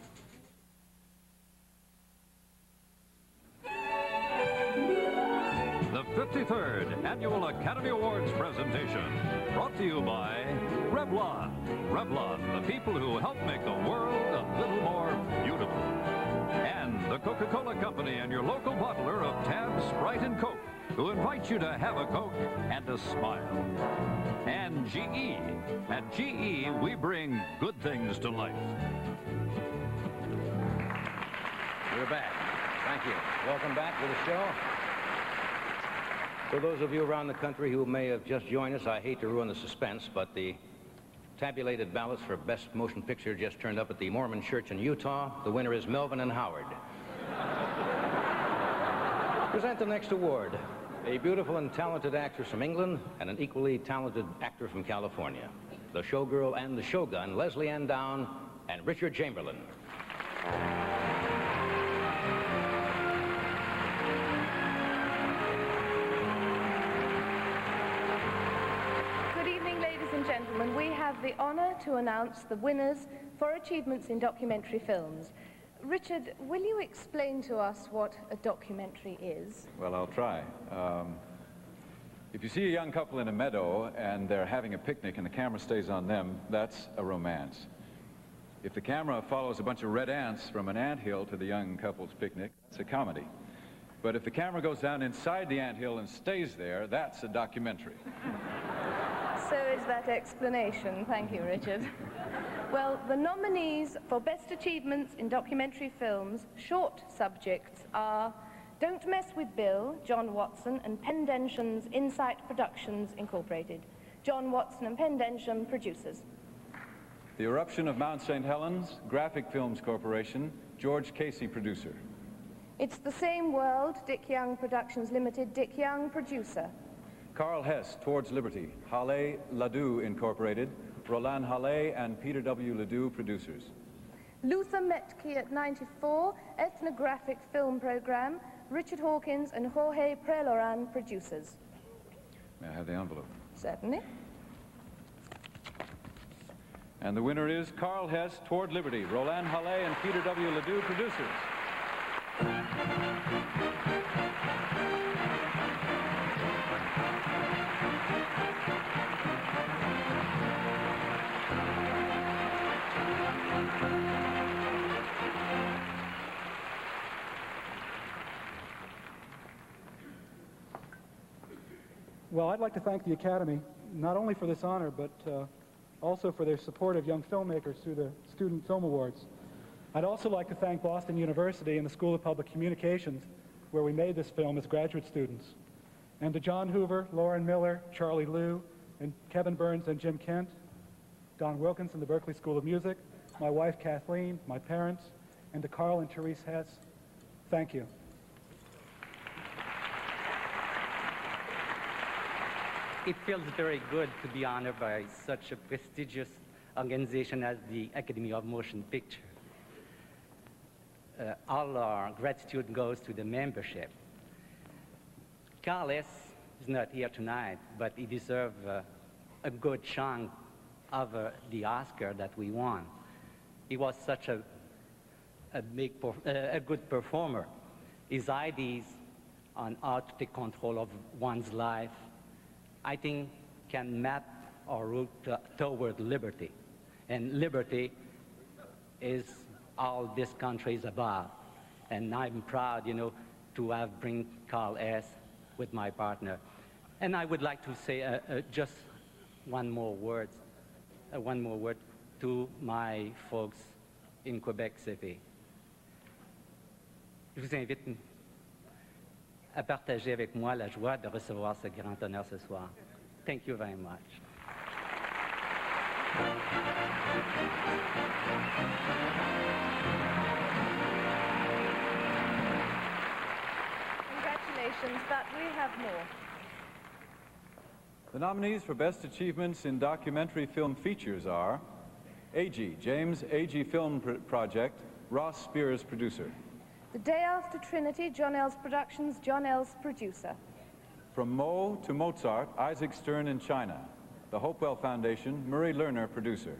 The 53rd Annual Academy Awards presentation, brought to you by Revlon. Revlon, the people who help make the world a little more beautiful. And the Coca-Cola Company and your local bottler of Tab, Sprite, and Coke, who invite you to have a Coke and a smile. And GE. At GE, we bring good things to life. We're back. Thank you. Welcome back to the show. For those of you around the country who may have just joined us, I hate to ruin the suspense, but the tabulated ballots for Best Motion Picture just turned up at the Mormon Church in Utah. The winner is Melvin and Howard. Present the next award. A beautiful and talented actress from England and an equally talented actor from California. The showgirl and the shogun, Leslie Ann Down and Richard Chamberlain. Good evening, ladies and gentlemen. We have the honor to announce the winners for achievements in documentary films. Richard, will you explain to us what a documentary is? Well, I'll try. If you see a young couple in a meadow and they're having a picnic and the camera stays on them, that's a romance. If the camera follows a bunch of red ants from an anthill to the young couple's picnic, that's a comedy. But if the camera goes down inside the anthill and stays there, that's a documentary. So is that explanation. Thank you, Richard. Well, the nominees for Best Achievements in Documentary Films, short subjects, are Don't Mess with Bill, John Watson and Penn Densham's Insight Productions, Incorporated. John Watson and Penn Densham, producers. The Eruption of Mount St. Helens, Graphic Films Corporation, George Casey, producer. It's the Same World, Dick Young Productions Limited, Dick Young, producer. Carl Hess, Towards Liberty, Halle Ledoux Incorporated, Roland Halle and Peter W. Ledoux, producers. Luther Metke at 94, Ethnographic Film Program, Richard Hawkins and Jorge Preloran, producers. May I have the envelope? Certainly. And the winner is Carl Hess, Toward Liberty, Roland Halle and Peter W. Ledoux, producers. Well, I'd like to thank the Academy, not only for this honor, but also for their support of young filmmakers through the Student Film Awards. I'd also like to thank Boston University and the School of Public Communications, where we made this film as graduate students. And to John Hoover, Lauren Miller, Charlie Liu, and Kevin Burns and Jim Kent, Don Wilkins and the Berklee School of Music, my wife Kathleen, my parents, and to Carl and Therese Hess, thank you. It feels very good to be honored by such a prestigious organization as the Academy of Motion Picture. All our gratitude goes to the membership. Carl Hess is not here tonight, but he deserves a good chunk of the Oscar that we won. He was such a good performer. His ideas on how to take control of one's life, I think, can map our route toward liberty. And liberty is all this country is about. And I'm proud, you know, to have bring Carl S. with my partner. And I would like to say just one more word to my folks in Quebec City. Je vous invite à partager avec moi la joie de recevoir ce grand honneur ce soir. Thank you very much. Congratulations, but we have more. The nominees for Best Achievements in Documentary Film Features are AG, James A.G. Film Project, Ross Spears, producer. The Day After Trinity, John Ells Productions, John Ells, producer. From Mo to Mozart, Isaac Stern in China. The Hopewell Foundation, Murray Lerner, producer.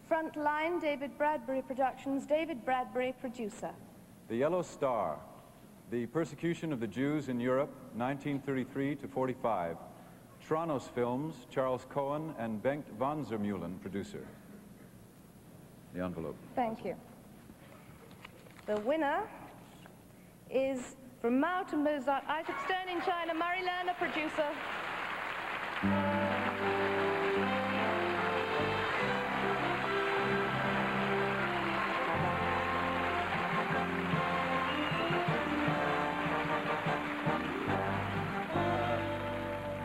Frontline, David Bradbury Productions, David Bradbury, producer. The Yellow Star, The Persecution of the Jews in Europe, 1933 to 45. Toronto's Films, Charles Cohen and Bengt van Zermeulen, producer. The envelope. Thank you. The winner is from Mao to Mozart, Isaac Stern in China, Murray Lerner, producer.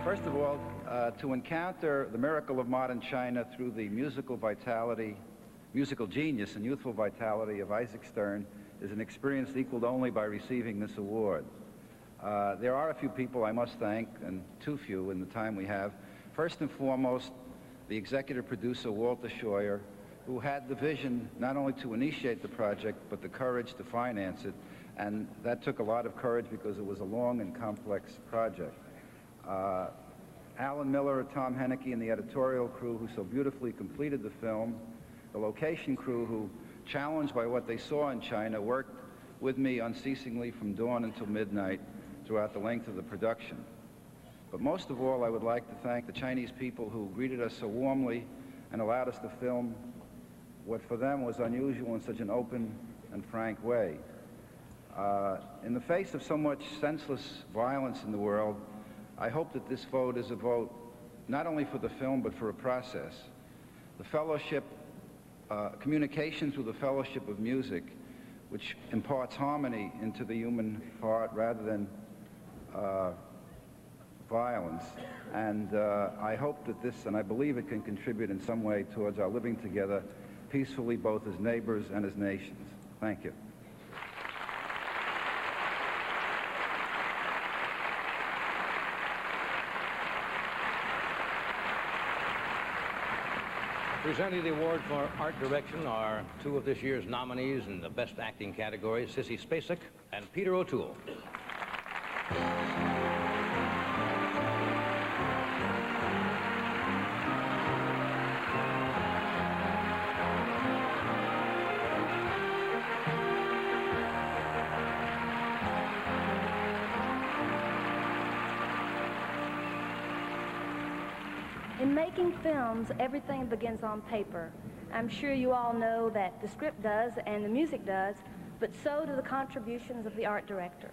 First of all, to encounter the miracle of modern China through the musical vitality, musical genius and youthful vitality of Isaac Stern is an experience equaled only by receiving this award. There are a few people I must thank, and too few in the time we have. First and foremost, the executive producer, Walter Scheuer, who had the vision not only to initiate the project, but the courage to finance it. And that took a lot of courage because it was a long and complex project. Alan Miller, Tom Hennicky, and the editorial crew who so beautifully completed the film, the location crew who, challenged by what they saw in China, worked with me unceasingly from dawn until midnight throughout the length of the production. But most of all, I would like to thank the Chinese people who greeted us so warmly and allowed us to film what for them was unusual in such an open and frank way. In the face of so much senseless violence in the world, I hope that this vote is a vote not only for the film, but for a process. The fellowship, communication through the fellowship of music, which imparts harmony into the human heart rather than violence. And I hope that this, and I believe it can contribute in some way towards our living together peacefully, both as neighbors and as nations. Thank you. Presenting the award for art direction are two of this year's nominees in the Best Acting category, Sissy Spacek and Peter O'Toole. In making films, everything begins on paper. I'm sure you all know that the script does and the music does, but so do the contributions of the art director.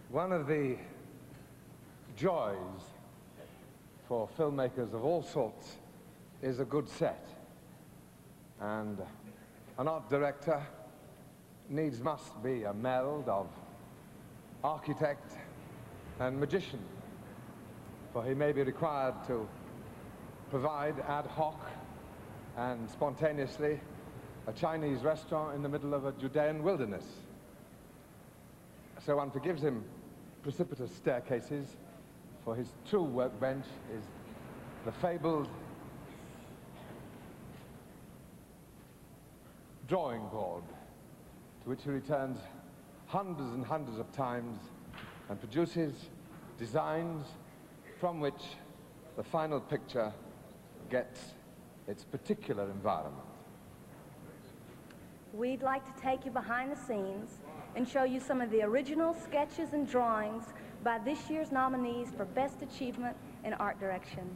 One of the joys for filmmakers of all sorts is a good set. And an art director needs must be a meld of architect and magician, for he may be required to provide ad hoc and spontaneously a Chinese restaurant in the middle of a Judean wilderness. So one forgives him precipitous staircases, for his true workbench is the fabled drawing board, to which he returns hundreds and hundreds of times and produces designs from which the final picture gets its particular environment. We'd like to take you behind the scenes and show you some of the original sketches and drawings by this year's nominees for Best Achievement in Art Direction.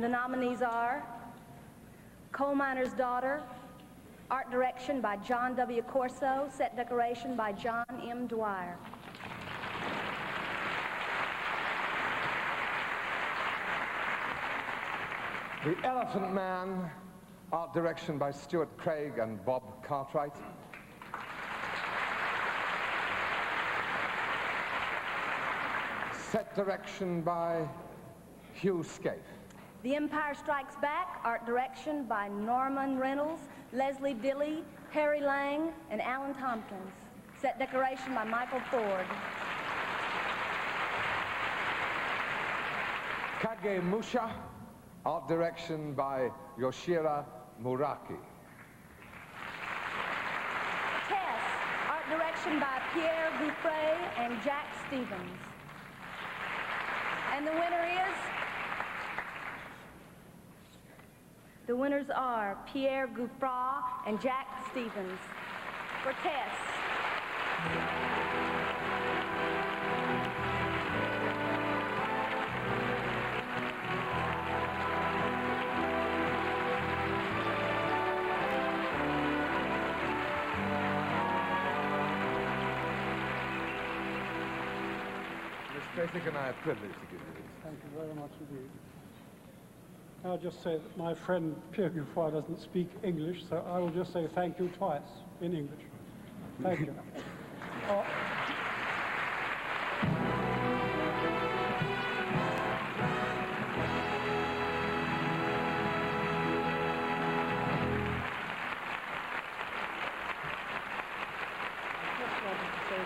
The nominees are Coal Miner's Daughter, art direction by John W. Corso, set decoration by John M. Dwyer. The Elephant Man, art direction by Stuart Craig and Bob Cartwright. Set direction by Hugh Scaife. The Empire Strikes Back, art direction by Norman Reynolds, Leslie Dilley, Harry Lang, and Alan Tompkins. Set decoration by Michael Ford. Kage Musha, art direction by Yoshira Muraki. Tess, art direction by Pierre Gouffret and Jack Stevens. And the winner is... The winners are Pierre Gouffret and Jack Stevens for Tess. Miss Basic and I are privileged to give you these. Thank you very much indeed. I'll just say that my friend Pierre Gouffret doesn't speak English, so I will just say thank you twice in English. Thank you.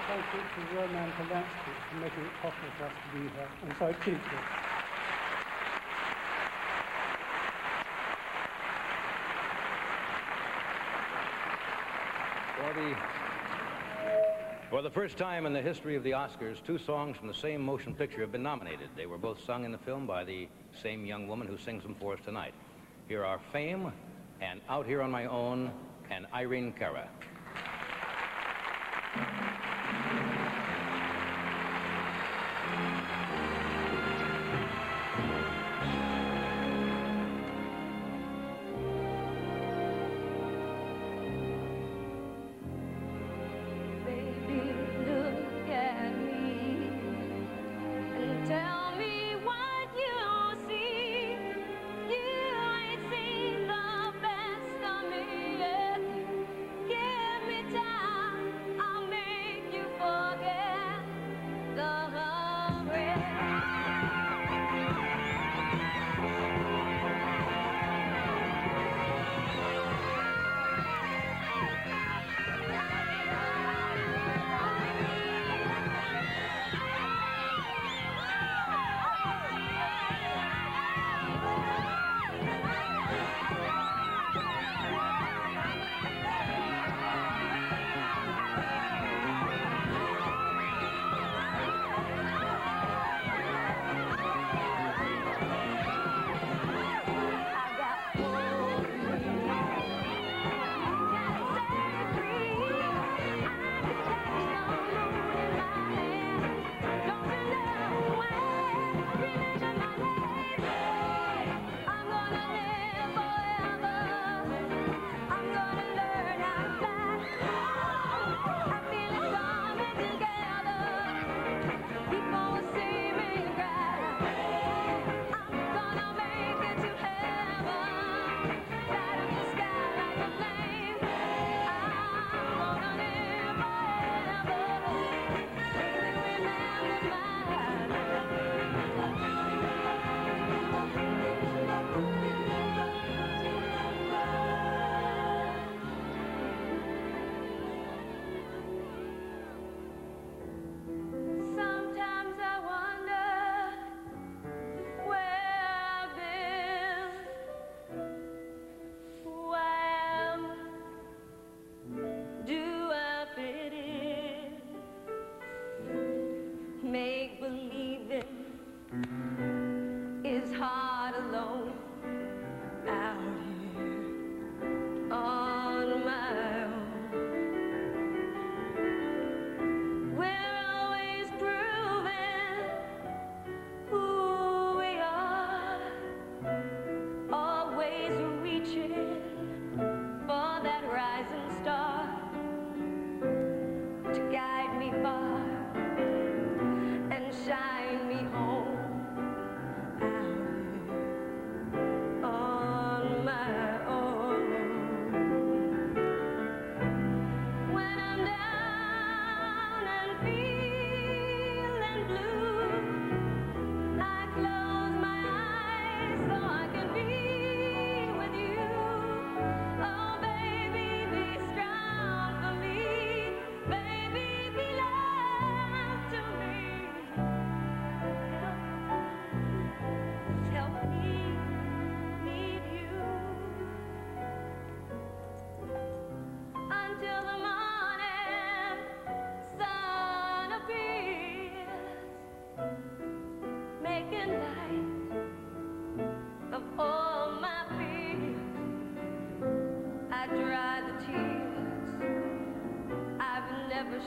Thank you to Roman Polanski for making it possible for us to be here. And so keep it. For the first time in the history of the Oscars, two songs from the same motion picture have been nominated. They were both sung in the film by the same young woman who sings them for us tonight. Here are Fame and Out Here on My Own and Irene Cara. Tell me what you see. You ain't seen the best of me yet. Give me time, I'll make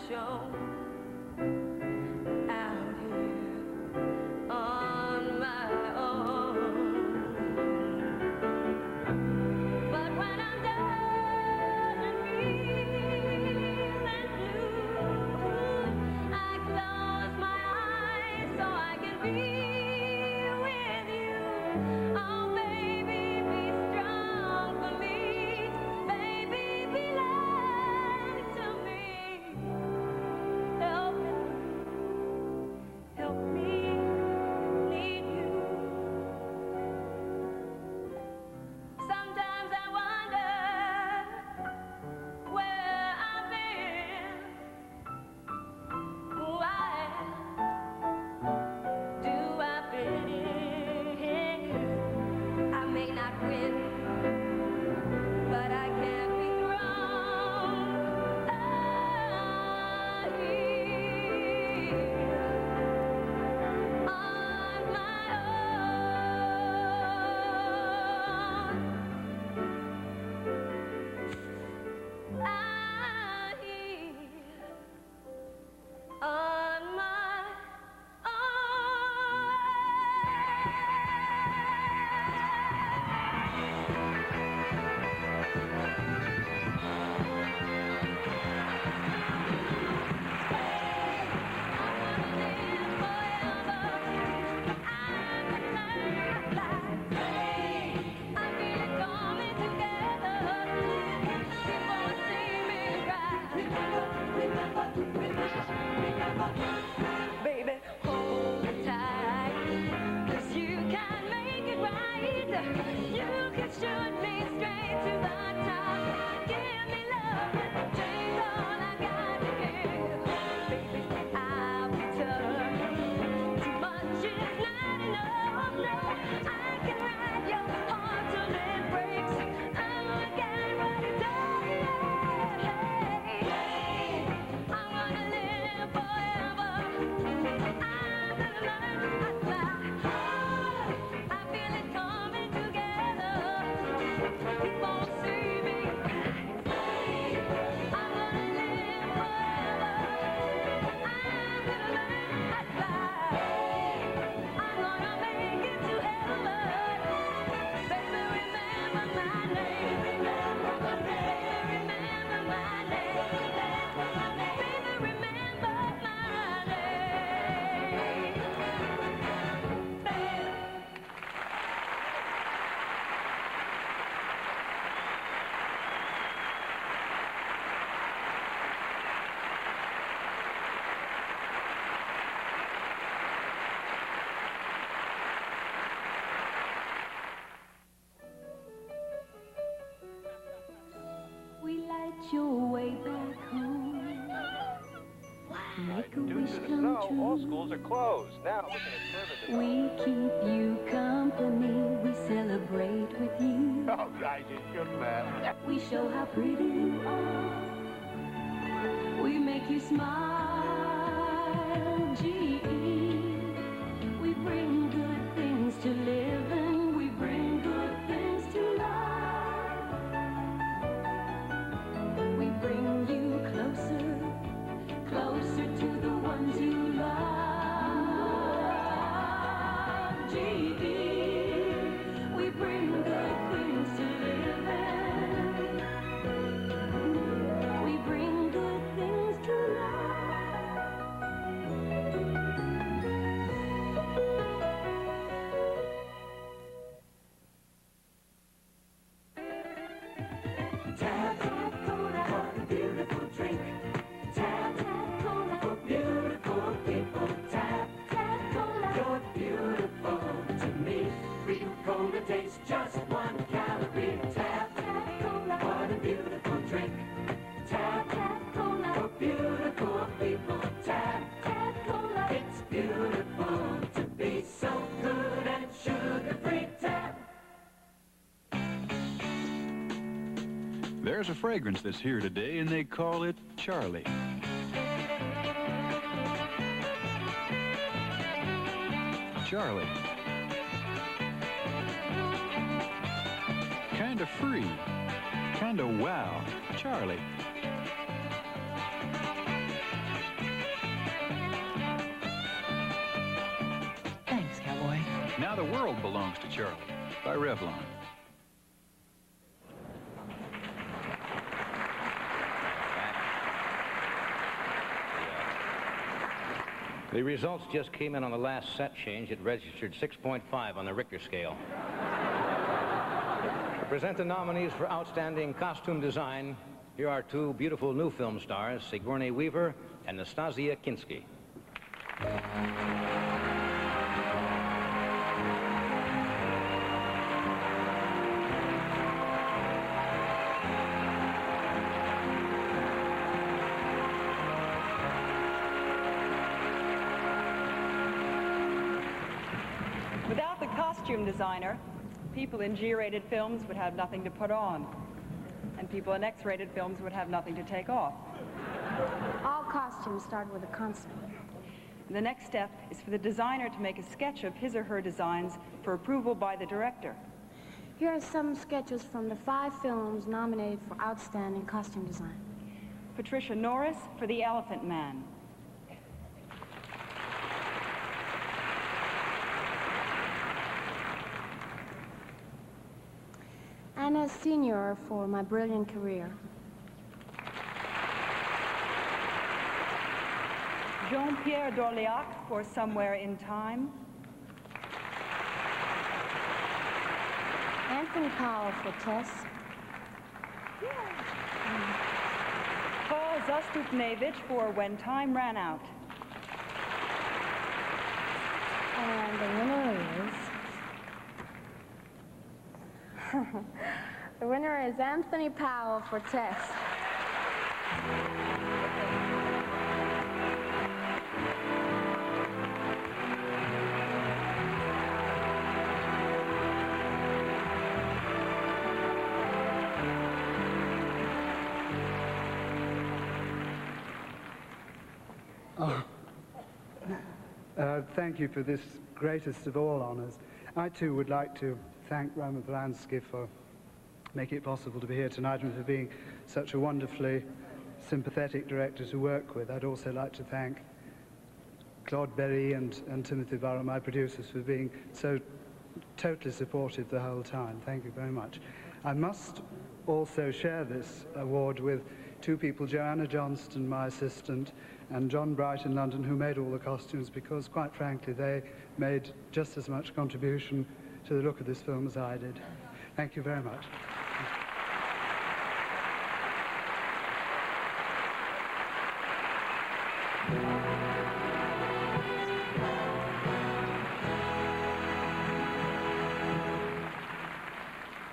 show out here on my own. But when I'm done and feeling blue, I close my eyes so I can be with you. Oh, baby, be strong for me. Baby, belong to me. Help me need you. Sometimes I wonder where I've been, who I am. Do I fit in? I may not win, but I can't be thrown here on my own. Out here on my baby, hold me tight, 'cause you can make it right. You can shoot me straight to the top. Give me love, change all I got to give. Baby, I'll be tough. Too much is not enough. No, I can ride your heart till it breaks. I'm again what it does. I'm gonna live forever. I'm gonna learn to fly. I feel it coming together. You won't see me. I'm gonna live forever. I'm gonna learn to fly. I'm gonna make it to heaven. Baby, remember my name. Remember my name. Remember my name. Baby, remember my name. We light your way back home. Make a wish come true. All schools are closed. Now, looking at service. We keep you company. We celebrate with you. Oh, guys, you're good, man. We show how pretty you are. We make you smile. GE. We bring good things to live in. We bring good things to life. We bring you closer, closer to the ones you love. GE. We bring good things to live in. We bring good things to Tap, tap, cola, what a beautiful drink. Tap, tap, cola, for beautiful people. Tap, tap, cola, you're beautiful to me. Real cola tastes just 1 calorie. Tap, tap, cola, what a beautiful drink. Tap, tap, cola, for beautiful people. Tap, tap, cola, it's beautiful to be so good and sugar-free. Tap. There's a fragrance that's here today, and they call it Charlie. Charlie. Kinda free. Kinda wow. Charlie. The world belongs to Charlie by Revlon. The results just came in on the last set change. It registered 6.5 on the Richter scale. To present the nominees for Outstanding Costume Design, here are two beautiful new film stars, Sigourney Weaver and Nastasia Kinski. Without the costume designer, people in G-rated films would have nothing to put on, and people in X-rated films would have nothing to take off. All costumes start with a constant. The next step is for the designer to make a sketch of his or her designs for approval by the director. Here are some sketches from the 5 films nominated for Outstanding Costume Design. Patricia Norris for The Elephant Man. Anna Senior for My Brilliant Career. Jean-Pierre d'Orléac for Somewhere in Time. Anthony Powell for Tess. Paul Zastupnevich for When Time Ran Out. And the winner is... The winner is Anthony Powell for Tess. Thank you for this greatest of all honors. I too would like to thank Roman Polanski for making it possible to be here tonight and for being such a wonderfully sympathetic director to work with. I'd also like to thank Claude Berry and Timothy Burrow, my producers, for being so totally supportive the whole time. Thank you very much. I must also share this award with two people, Joanna Johnston, my assistant, and John Bright in London, who made all the costumes, because quite frankly they made just as much contribution to the look of this film as I did. Thank you very much.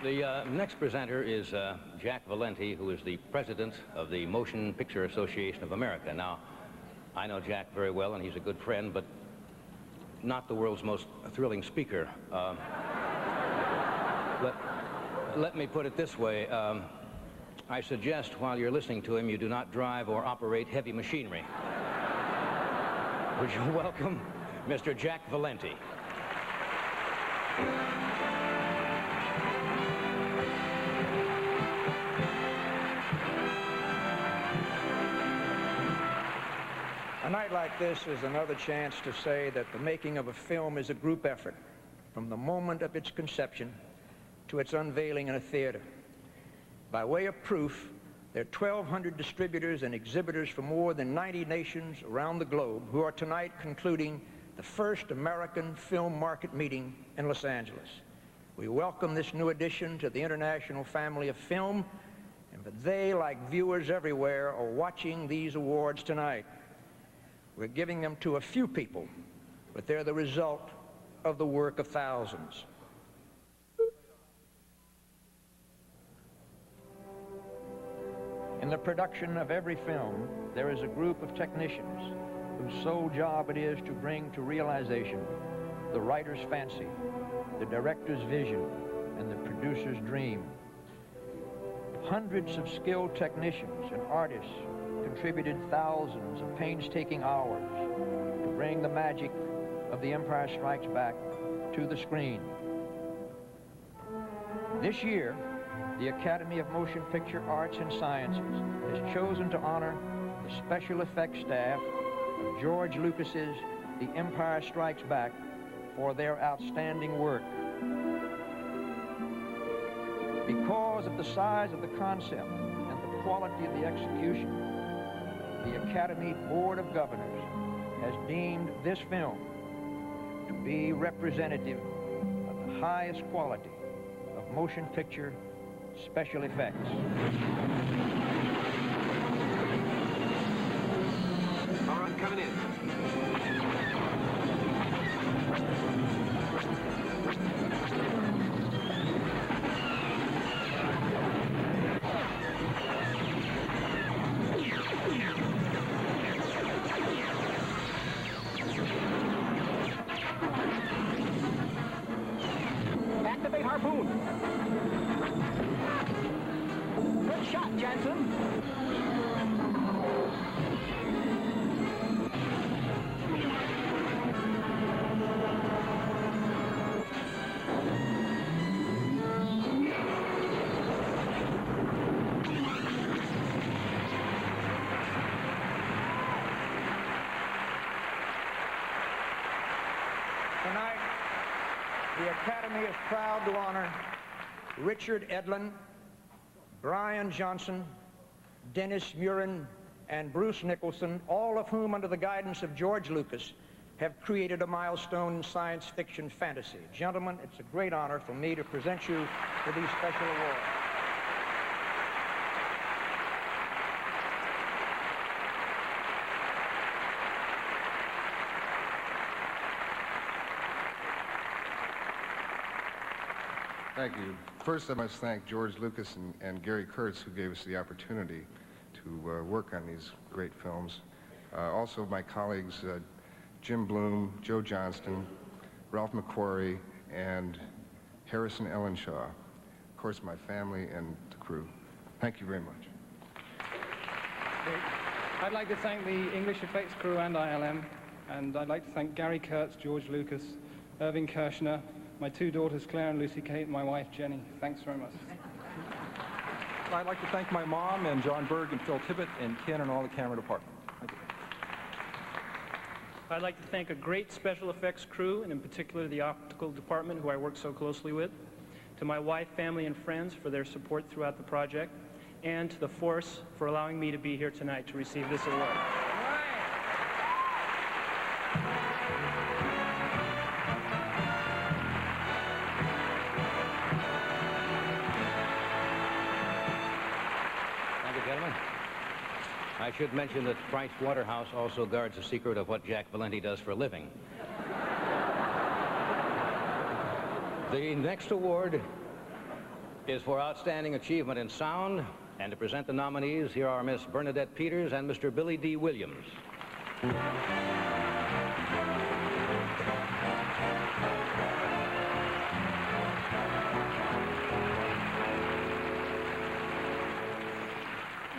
The next presenter is Jack Valenti, who is the president of the Motion Picture Association of America. Now, I know Jack very well, and he's a good friend, but not the world's most thrilling speaker. Let me put it this way. I suggest while you're listening to him, you do not drive or operate heavy machinery. Would you welcome Mr. Jack Valenti? A night like this is another chance to say that the making of a film is a group effort, from the moment of its conception to its unveiling in a theater. By way of proof, there are 1,200 distributors and exhibitors from more than 90 nations around the globe who are tonight concluding the first American film market meeting in Los Angeles. We welcome this new addition to the international family of film, and they, like viewers everywhere, are watching these awards tonight. We're giving them to a few people, but they're the result of the work of thousands. In the production of every film, there is a group of technicians whose sole job it is to bring to realization the writer's fancy, the director's vision, and the producer's dream. Hundreds of skilled technicians and artists contributed thousands of painstaking hours to bring the magic of The Empire Strikes Back to the screen. This year, the Academy of Motion Picture Arts and Sciences has chosen to honor the special effects staff of George Lucas's The Empire Strikes Back for their outstanding work. Because of the size of the concept and the quality of the execution, the Academy Board of Governors has deemed this film to be representative of the highest quality of motion picture special effects. All right, coming in. Activate harpoon. Good shot, Jansen. Tonight, the Academy is proud to honor Richard Edlund, Brian Johnson, Dennis Murin, and Bruce Nicholson, all of whom, under the guidance of George Lucas, have created a milestone in science fiction fantasy. Gentlemen, it's a great honor for me to present you with these special awards. Thank you. First, I must thank George Lucas and Gary Kurtz, who gave us the opportunity to work on these great films. Also, my colleagues, Jim Bloom, Joe Johnston, Ralph McQuarrie, and Harrison Ellenshaw. Of course, my family and the crew. Thank you very much. I'd like to thank the English effects crew and ILM, and I'd like to thank Gary Kurtz, George Lucas, Irving Kershner, my two daughters, Claire and Lucy Kate, and my wife, Jenny. Thanks very much. I'd like to thank my mom and John Berg and Phil Tibbett and Ken and all the camera department. Thank you. I'd like to thank a great special effects crew, and in particular the optical department, who I work so closely with, to my wife, family, and friends for their support throughout the project, and to the Force for allowing me to be here tonight to receive this award. I should mention that Price Waterhouse also guards the secret of what Jack Valenti does for a living. The next award is for Outstanding Achievement in Sound, and to present the nominees, here are Miss Bernadette Peters and Mr. Billy D. Williams.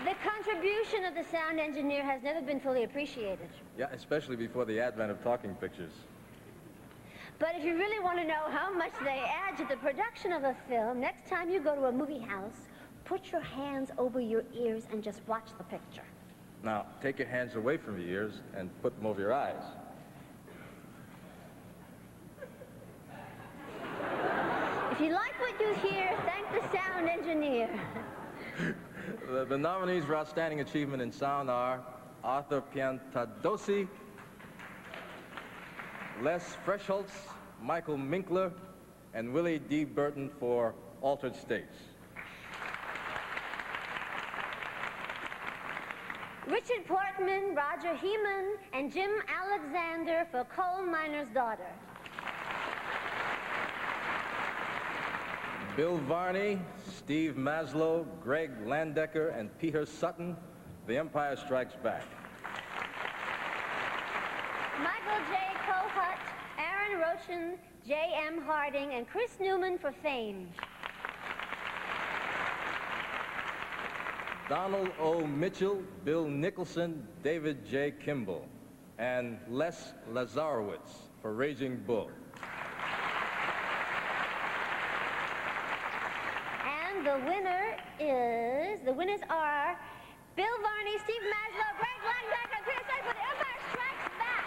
The contribution of the sound engineer has never been fully appreciated. Yeah, especially before the advent of talking pictures. But if you really want to know how much they add to the production of a film, next time you go to a movie house, put your hands over your ears and just watch the picture. Now, take your hands away from your ears and put them over your eyes. If you like what you hear, thank the sound engineer. The nominees for Outstanding Achievement in Sound are Arthur Piantadosi, Les Freshholtz, Michael Minkler, and Willie D. Burton for Altered States. Richard Portman, Roger Heeman, and Jim Alexander for Coal Miner's Daughter. Bill Varney, Steve Maslow, Greg Landecker, and Peter Sutton, The Empire Strikes Back. Michael J. Kohut, Aaron Rochin, J.M. Harding, and Chris Newman for Fame. Donald O. Mitchell, Bill Nicholson, David J. Kimball, and Les Lazarowitz for Raging Bull. And the winners are Bill Varney, Steve Maslow, Greg Landecker, and Peter Sutton for The Empire Strikes Back.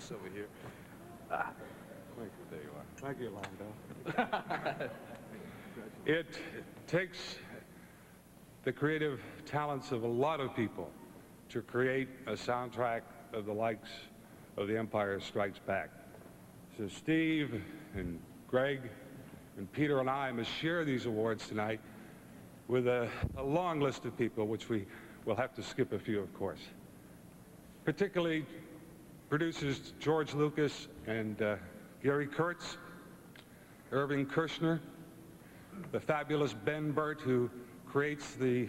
This over here. There you are. Thank you, Lando. It takes the creative talents of a lot of people to create a soundtrack of the likes of The Empire Strikes Back. So Steve and Greg and Peter and I must share these awards tonight with a long list of people, which we will have to skip a few, of course. Particularly producers George Lucas and Gary Kurtz, Irving Kershner, the fabulous Ben Burt, who creates the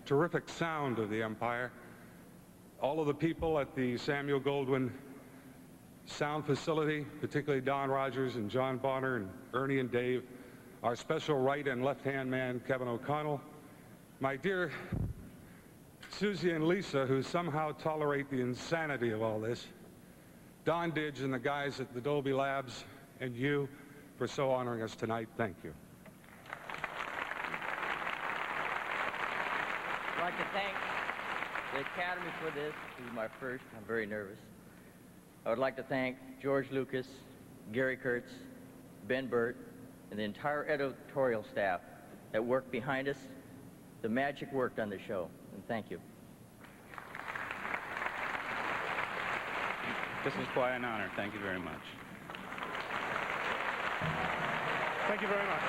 terrific sound of The Empire, all of the people at the Samuel Goldwyn sound facility, particularly Don Rogers and John Bonner and Ernie and Dave, our special right and left-hand man, Kevin O'Connell, my dear Susie and Lisa, who somehow tolerate the insanity of all this, Don Didge and the guys at the Dolby Labs, and you for so honoring us tonight. Thank you. I'd like to thank the Academy for this. This is my first. I'm very nervous. I would like to thank George Lucas, Gary Kurtz, Ben Burt, and the entire editorial staff that worked behind us. The magic worked on the show, and thank you. This is quite an honor. Thank you very much. Thank you very much.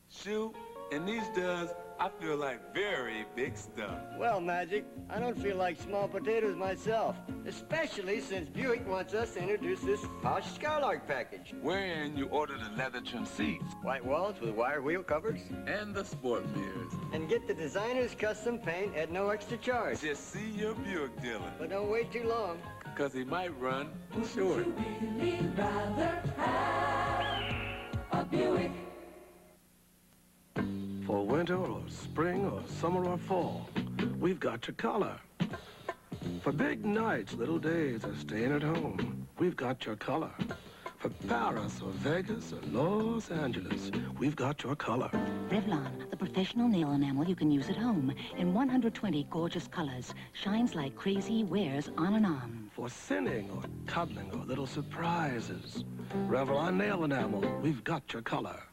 Shoot, in these duds, I feel like very big stuff. Well, Magic, I don't feel like small potatoes myself, especially since Buick wants us to introduce this Posh Skylark package. Wherein you order the leather trim seats. White walls with wire wheel covers. And the sport mirrors. And get the designer's custom paint at no extra charge. Just see your Buick dealer. But don't wait too long. Because he might run short. Would you really rather have a Buick? For winter or spring or summer or fall, we've got your color. For big nights, little days, or staying at home, we've got your color. For Paris or Vegas or Los Angeles, we've got your color. Revlon, the professional nail enamel you can use at home in 120 gorgeous colors. Shines like crazy, wears on and on. For sinning or cuddling or little surprises, Revlon nail enamel, we've got your color.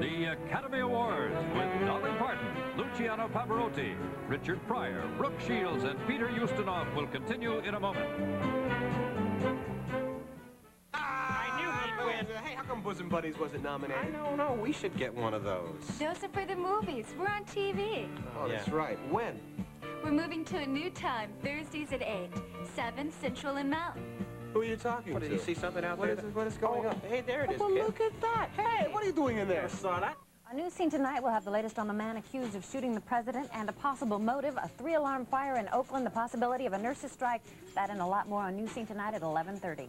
The Academy Awards with Dolly Parton, Luciano Pavarotti, Richard Pryor, Brooke Shields, and Peter Ustinov will continue in a moment. I knew he'd win. Hey, how come Bosom Buddies wasn't nominated? I don't know. We should get one of those. Those are for the movies. We're on TV. Oh, that's right. When? We're moving to a new time, Thursdays at 8, 7 Central and Mountain. Who are you talking to? Did you see something out there? What is going on? Hey, there it is, Well, kid. look at that. Hey, what are you doing in there? Saw that? Our news scene tonight will have the latest on the man accused of shooting the president and a possible motive, a 3-alarm fire in Oakland, the possibility of a nurses' strike. That and a lot more on News Scene tonight at 11:30.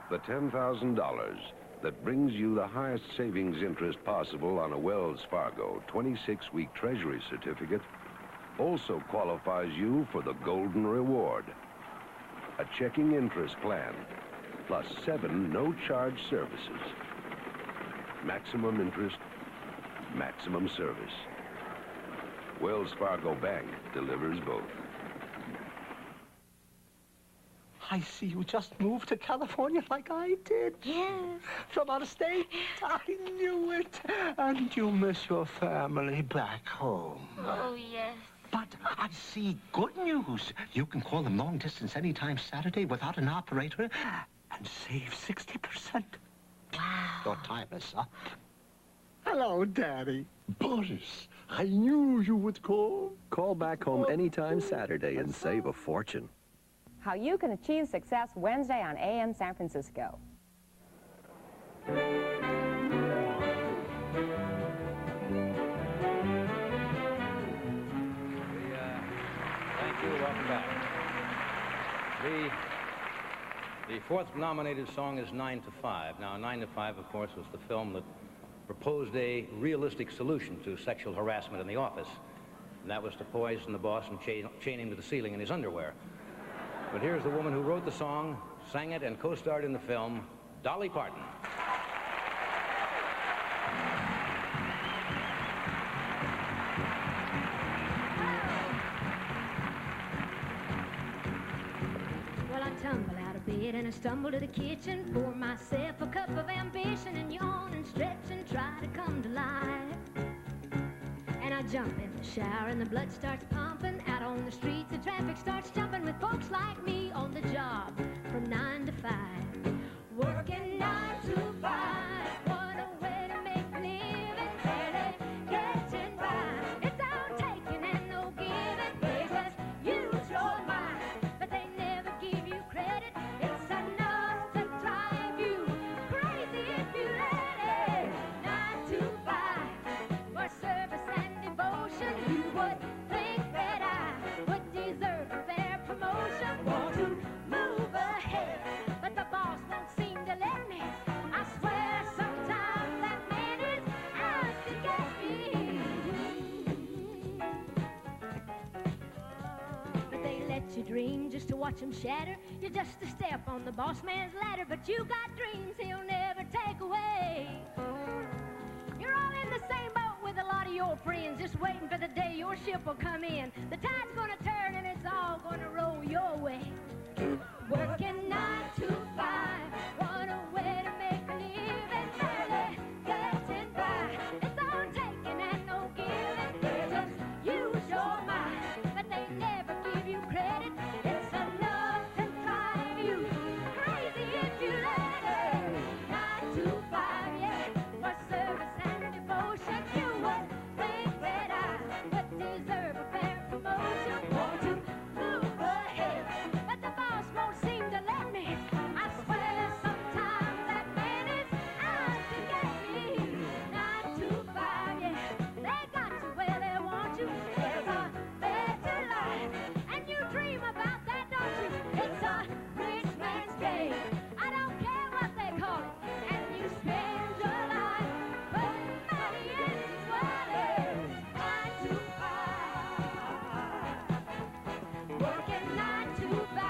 The $10,000 that brings you the highest savings interest possible on a Wells Fargo 26-week Treasury certificate also qualifies you for the Golden Reward, a checking interest plan, plus 7 no-charge services. Maximum interest, maximum service. Wells Fargo Bank delivers both. I see you just moved to California like I did. Yes. From out of state? I knew it. And you miss your family back home. Oh, yes. But I see good news. You can call them long distance anytime Saturday without an operator and save 60%. Wow. Your time is up. Hello, Daddy. Boris, I knew you would call. Call back home anytime Saturday and save a fortune. How you can achieve success Wednesday on AM San Francisco. Thank you. Welcome back. The fourth nominated song is 9 to 5. Now, 9 to 5, of course, was the film that proposed a realistic solution to sexual harassment in the office. and that was to poison the boss and chain him to the ceiling in his underwear. But here's the woman who wrote the song, sang it, and co-starred in the film, Dolly Parton. Well, I tumble out of bed and I stumble to the kitchen, pour myself a cup of ambition and yawn and stretch and try to come to life. And I jump in the shower and the blood starts pumping. Out on the streets, the traffic starts jumping with folks like me on the job from 9 to 5. Working 9 to 5. What a way to make a living. Barely getting by. It's all taking and no giving. They just use your mind, but they never give you credit. It's enough to drive you crazy if you let it. 9 to 5. For service and devotion, you would think that I would deserve a fair promotion. Want to move ahead, but the boss won't seem to let me. I swear sometimes that man is out to get me. But they let you dream just to watch him shatter. You're just a step on the boss man's ladder, but you got dreams he'll never take away. You're all in the same boat with a lot of your friends, just waiting for the day your ship will come in. The tide's gonna turn and it's all gonna roll your way. Working 9 to 5, what a way to make a living. Barely getting by. It's all taking and no giving. They just use your mind, but they never give you credit. It's enough to drive you crazy if you let it. 9 to 5, yeah, for service and devotion. You would think that I would deserve a fair promotion. Want to move ahead, but the boss won't seem to let me. I swear sometimes that man is out to get me. 9 to 5, yeah, they got you where they want you. There's a better life, and you dream about that, don't you? It's a rich man's game. I don't care what they call it, and you spend your life putting money in swellers. 9 to 5, working 9 to 5.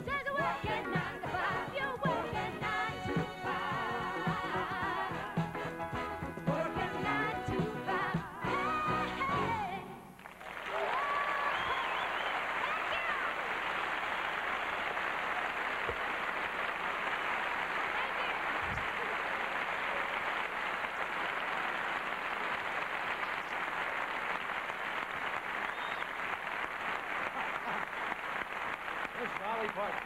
Says working 9 to 5, you're working 9 to 5. Working 9 to 5. Hey, hey. Miss Dolly Parton.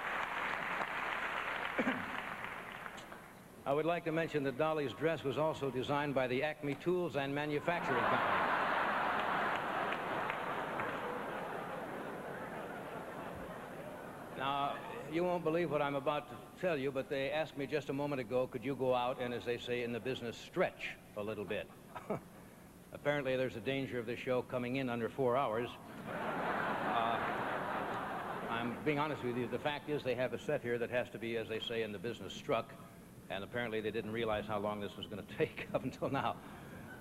I would like to mention that Dolly's dress was also designed by the Acme Tools and Manufacturing Company. Now, you won't believe what I'm about to tell you, but they asked me just a moment ago, could you go out and, as they say in the business, stretch a little bit? Apparently, there's a danger of this show coming in under 4 hours. I'm being honest with you. The fact is they have a set here that has to be, as they say in the business, struck, and apparently they didn't realize how long this was going to take up until now.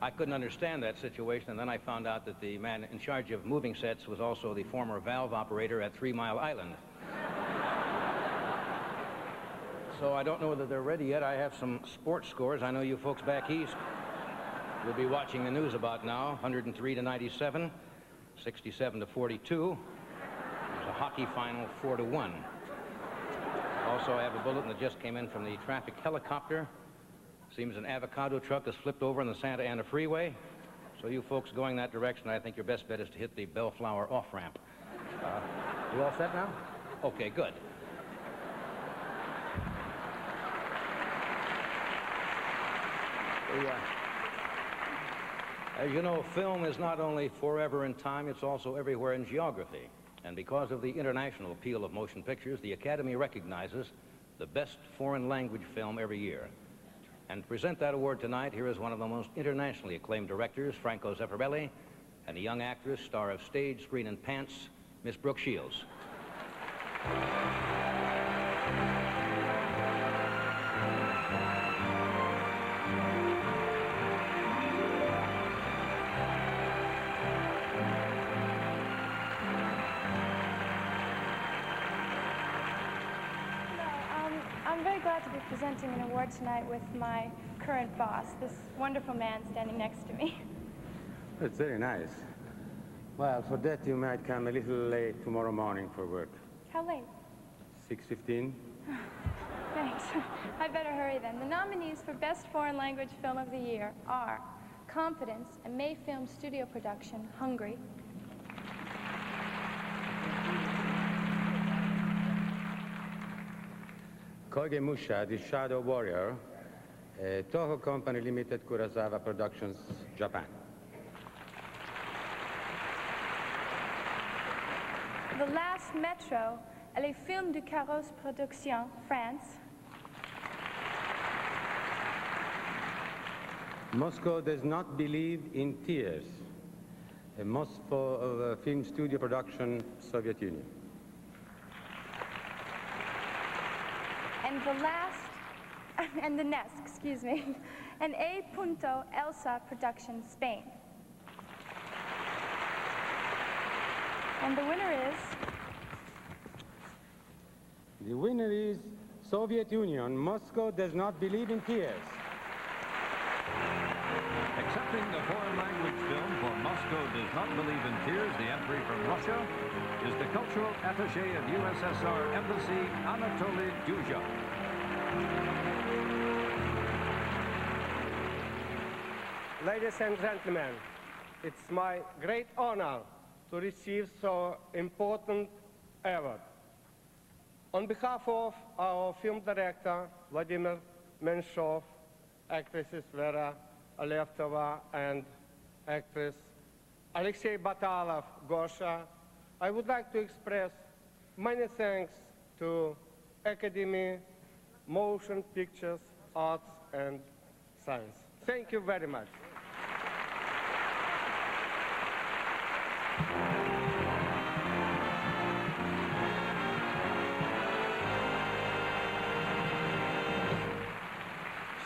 I couldn't understand that situation, and then I found out that the man in charge of moving sets was also the former valve operator at 3 Mile Island. So I don't know whether they're ready yet. I have some sports scores. I know you folks back east will be watching the news about now. 103 to 97, 67 to 42. There's a hockey final, 4 to 1. Also, I have a bulletin that just came in from the traffic helicopter. Seems an avocado truck has flipped over on the Santa Ana Freeway. So you folks going that direction, I think your best bet is to hit the Bellflower off-ramp. You all set now? Okay, good. As you know, film is not only forever in time, it's also everywhere in geography. And because of the international appeal of motion pictures, the Academy recognizes the best foreign language film every year. And to present that award tonight, here is one of the most internationally acclaimed directors, Franco Zeffirelli, and a young actress, star of stage, screen, and pants, Miss Brooke Shields. glad to be presenting an award tonight with my current boss, this wonderful man standing next to me. That's very nice. Well, for that you might come a little late tomorrow morning for work. How late? 6:15. Thanks. I better hurry then. The nominees for Best Foreign Language Film of the Year are Confidence, a May Film studio production, Hungary. Koige Musha, The Shadow Warrior, Toho Company Limited, Kurosawa Productions, Japan. The Last Metro, Les Films du Carrosse Production, France. Moscow Does Not Believe in Tears, a Moscow film studio production, Soviet Union. And the last, and the next, excuse me, an A. Punto Elsa production, Spain. And the winner is? The winner is Soviet Union. Moscow Does Not Believe in Tears. Accepting the foreign language film for Moscow Does Not Believe in Tears, the entry from Russia, is the cultural attaché of USSR Embassy, Anatoly Duzha. Ladies and gentlemen, it's my great honor to receive so important award. On behalf of our film director, Vladimir Menshov, actresses Vera Alevtova, and actress Alexei Batalov, Gosha, I would like to express many thanks to Academy, Motion Pictures, Arts, and Science. Thank you very much.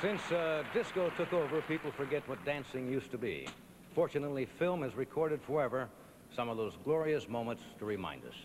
Since disco took over, people forget what dancing used to be. Fortunately, film has recorded forever some of those glorious moments to remind us.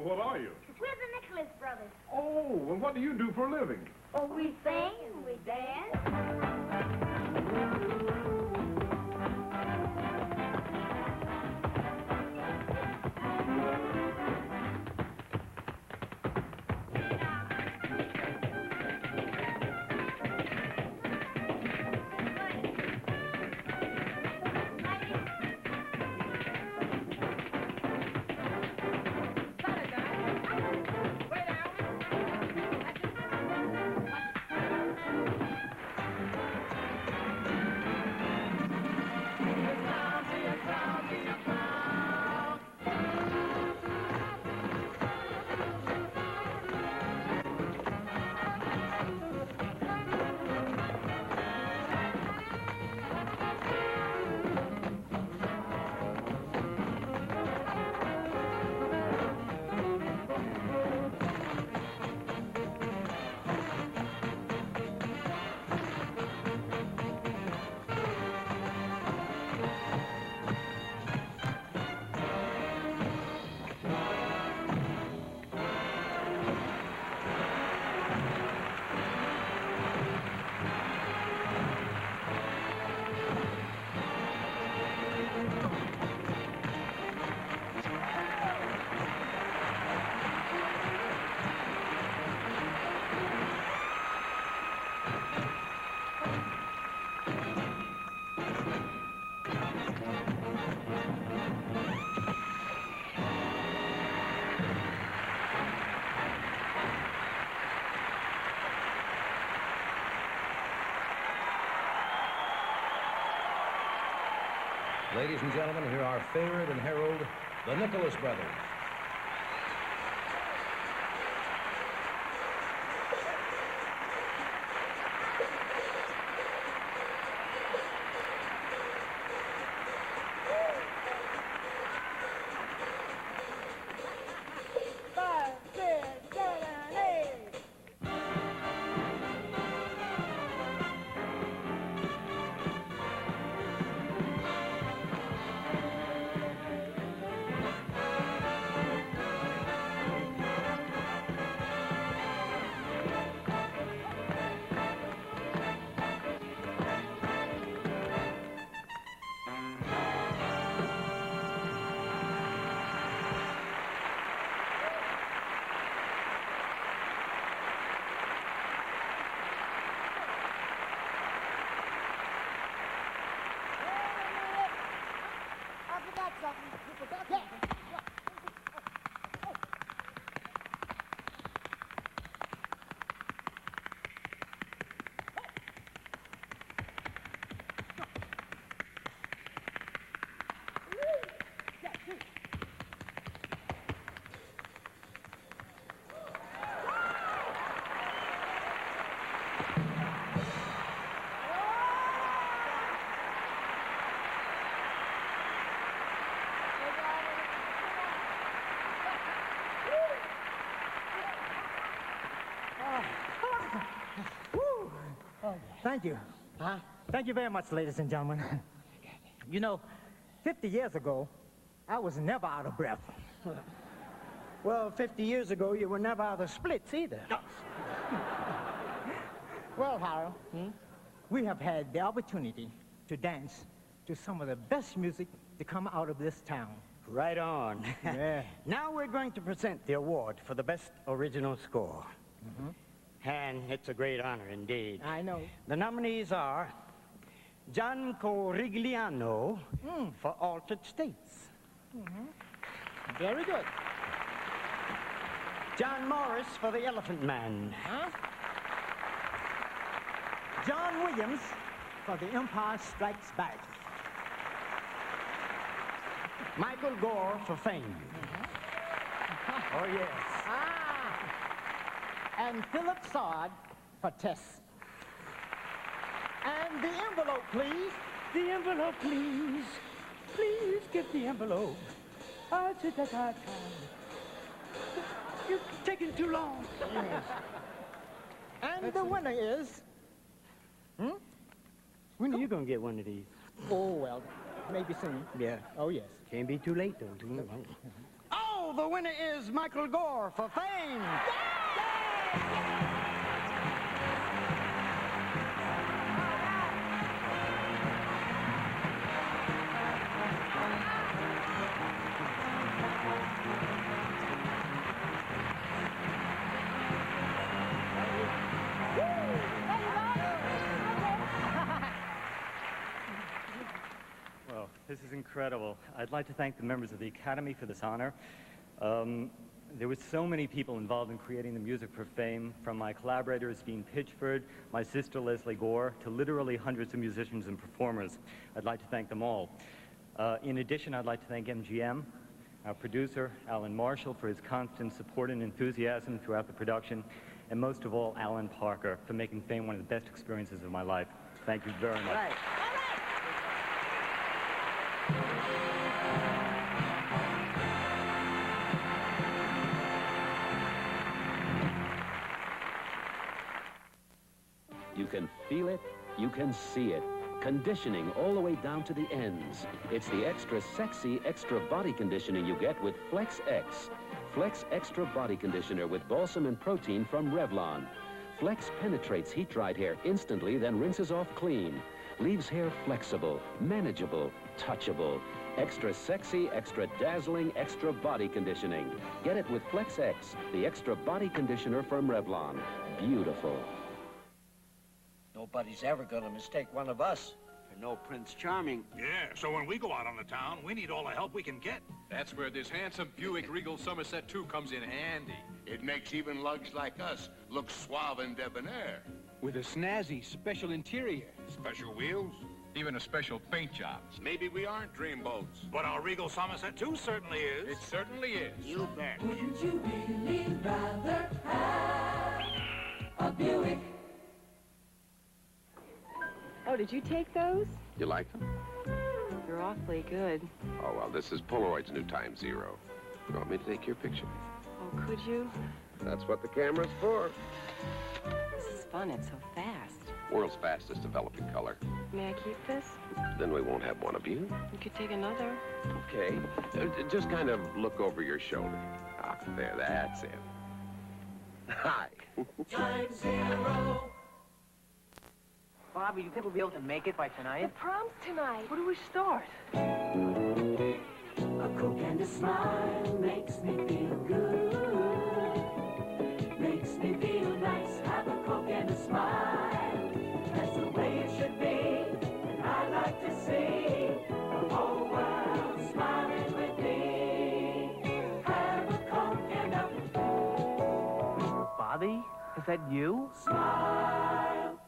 What are you? We're the Nicholas brothers. Oh, and what do you do for a living? Oh, we sing and we dance. Ladies and gentlemen, here are Fayard and Harold, the Nicholas Brothers. Thank you. Thank you very much, ladies and gentlemen. You know, 50 years ago, I was never out of breath. Well, 50 years ago, you were never out of splits either. Well, Harold, we have had the opportunity to dance to some of the best music to come out of this town. Right on. Yeah. Now we're going to present the award for the best original score. And it's a great honor indeed. I know. The nominees are John Corigliano for Altered States. Very good. John Morris for The Elephant Man. John Williams for The Empire Strikes Back. Michael Gore for Fame. Oh, yes. And Philip Sard for Tess. And the envelope, please. The envelope, please. Please get the envelope. You're taking too long. And the winner is... When are you going to get one of these? Oh, well, maybe soon. Yeah. Oh, yes. Can't be too late, though. Oh, the winner is Michael Gore for Fame. Well, this is incredible. I'd like to thank the members of the Academy for this honor. There were so many people involved in creating the music for Fame, from my collaborators, Dean Pitchford, my sister Leslie Gore, to literally hundreds of musicians and performers. I'd like to thank them all. In addition, I'd like to thank MGM, our producer, Alan Marshall, for his constant support and enthusiasm throughout the production, and most of all, Alan Parker, for making Fame one of the best experiences of my life. Thank you very much. Right. You can feel it, you can see it. Conditioning all the way down to the ends. It's the extra sexy, extra body conditioning you get with Flex X. Flex Extra Body Conditioner with balsam and protein from Revlon. Flex penetrates heat-dried hair instantly, then rinses off clean. Leaves hair flexible, manageable, touchable. Extra sexy, extra dazzling, extra body conditioning. Get it with Flex X, the extra body conditioner from Revlon. Beautiful. Nobody's ever gonna mistake one of us for no Prince Charming. Yeah, so when we go out on the town, we need all the help we can get. That's where this handsome Buick Regal Somerset 2 comes in handy. It makes even lugs like us look suave and debonair. With a snazzy special interior. Special wheels. Even a special paint job. Maybe we aren't dreamboats. But our Regal Somerset 2 certainly is. It certainly is. You bet. Wouldn't you really rather have a Buick? Oh, did you take those? You like them? You're awfully good. Oh, well, this is Polaroid's new Time Zero. You want me to take your picture? Oh, could you? That's what the camera's for. This is fun. It's so fast. World's fastest developing color. May I keep this? Then we won't have one of you. You could take another. Okay. Just kind of look over your shoulder. Ah, there, that's it. Hi. Time Zero. Bobby, do you think we'll be able to make it by tonight? The prom's tonight. Where do we start? A Coke and a smile makes me feel good. Makes me feel nice. Have a Coke and a smile. That's the way it should be. And I like to see the whole world smiling with me. Have a Coke and a... Bobby? Is that you? Smile.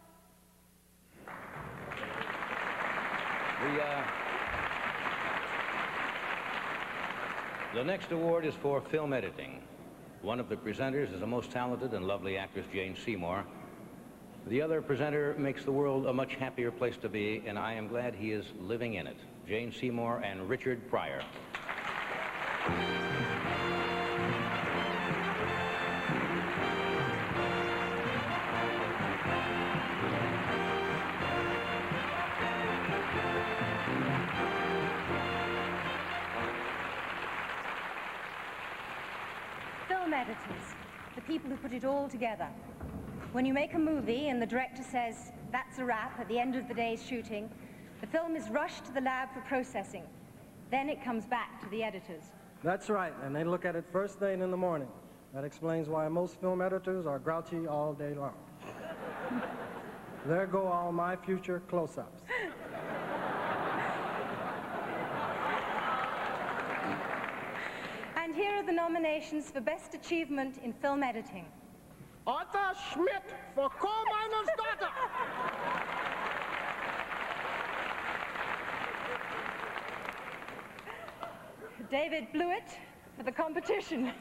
The next award is for film editing. One of the presenters is a most talented and lovely actress, Jane Seymour. The other presenter makes the world a much happier place to be, and I am glad he is living in it. Jane Seymour and Richard Pryor. Film editors, the people who put it all together. When you make a movie and the director says, that's a wrap at the end of the day's shooting, the film is rushed to the lab for processing. Then it comes back to the editors. That's right, and they look at it first thing in the morning. That explains why most film editors are grouchy all day long. There go all my future close-ups. And here are the nominations for Best Achievement in Film Editing. Arthur Schmidt for Coal Miner's Daughter. David Blewett for The Competition.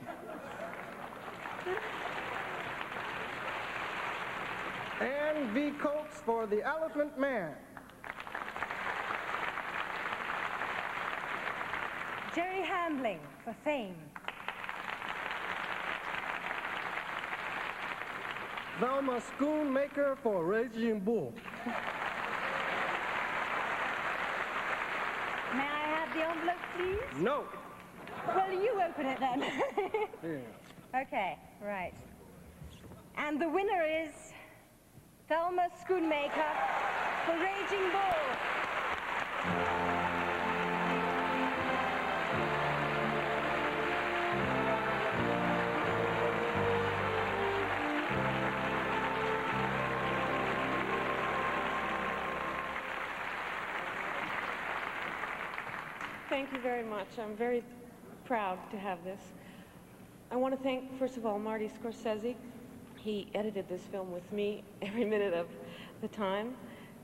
Anne V. Coates for The Elephant Man. Jerry Hambling for Fame. Velma Schoonmaker for Raging Bull. May I have the envelope, please? No. Well, you open it then. Yeah. Okay, right. And the winner is Thelma Schoonmaker for Raging Bull. Thank you very much. I'm very proud to have this. I want to thank, first of all, Marty Scorsese. He edited this film with me every minute of the time.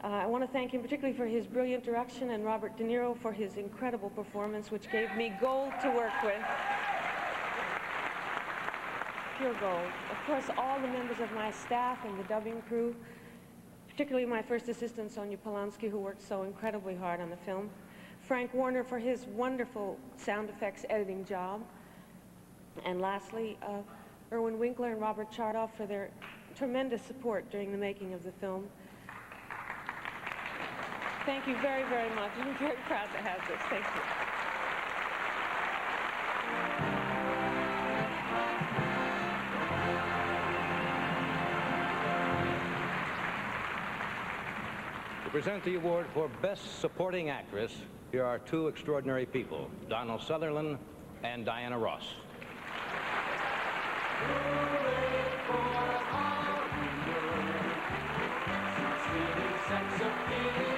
I want to thank him particularly for his brilliant direction, and Robert De Niro for his incredible performance, which gave me gold to work with. Pure gold. Of course, all the members of my staff and the dubbing crew, particularly my first assistant, Sonia Polanski, who worked so incredibly hard on the film. Frank Warner for his wonderful sound effects editing job. And lastly, Irwin Winkler and Robert Chardoff for their tremendous support during the making of the film. Thank you very, very much. I'm very proud to have this. Thank you. To present the award for Best Supporting Actress, here are two extraordinary people, Donald Sutherland and Diana Ross. Sex appeal.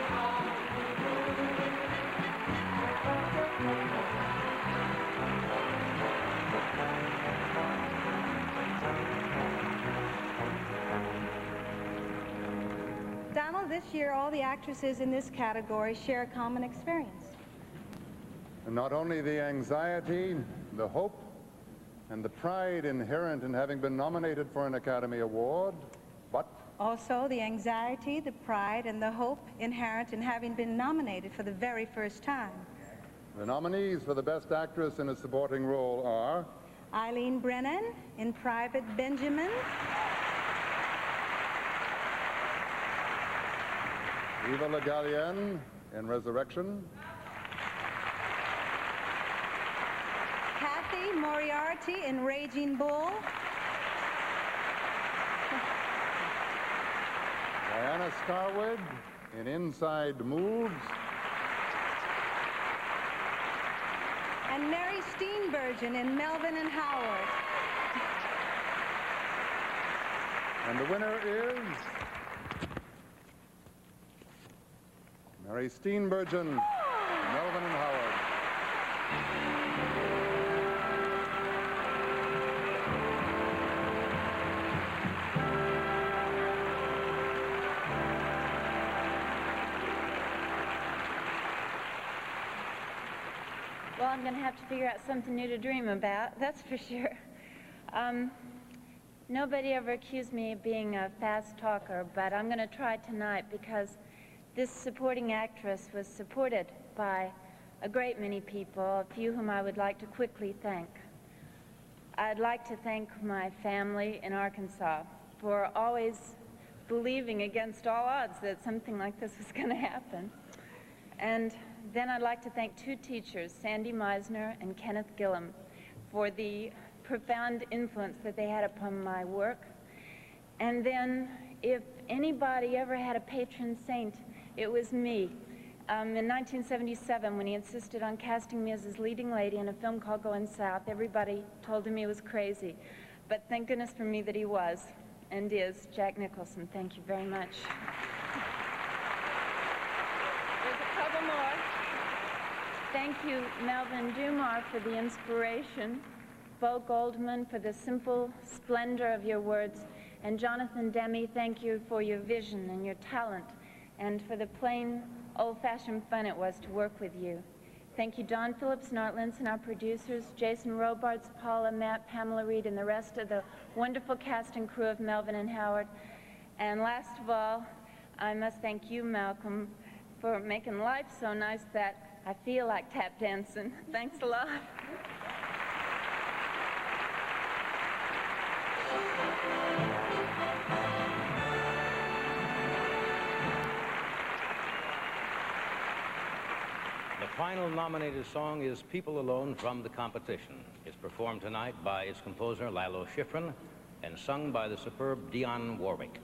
this year, all the actresses in this category share a common experience. And not only the anxiety, the hope, and the pride inherent in having been nominated for an Academy Award, but also the anxiety, the pride, and the hope inherent in having been nominated for the very first time. the nominees for the Best Actress in a Supporting Role are Eileen Brennan in Private Benjamin, Eva Le Gallienne in Resurrection, Kathy Moriarty in Raging Bull, Diana Starwood in Inside Moves, and Mary Steenburgen in Melvin and Howard. and the winner is Mary Steenburgen, Melvin and Howard. Well, I'm going to have to figure out something new to dream about, that's for sure. Nobody ever accused me of being a fast talker, but I'm going to try tonight because this supporting actress was supported by a great many people, a few whom I would like to quickly thank. I'd like to thank my family in Arkansas for always believing against all odds that something like this was going to happen. And then I'd like to thank two teachers, Sandy Meisner and Kenneth Gillum, for the profound influence that they had upon my work. And then, if anybody ever had a patron saint, it was me. In 1977, when he insisted on casting me as his leading lady in a film called Going South, everybody told him he was crazy. But thank goodness for me that he was, and is, Jack Nicholson. Thank you very much. There's a couple more. Thank you, Melvin Dumas, for the inspiration, Bo Goldman for the simple splendor of your words, and Jonathan Demme, thank you for your vision and your talent, and for the plain, old-fashioned fun it was to work with you. Thank you, Don Phillips and Art Linson, our producers, Jason Robards, Paula, Matt, Pamela Reed, and the rest of the wonderful cast and crew of Melvin and Howard. And last of all, I must thank you, Malcolm, for making life so nice that I feel like tap dancing. Thanks a lot. The final nominated song is People Alone from the Competition. It's performed tonight by its composer, Lalo Schifrin, and sung by the superb Dionne Warwick.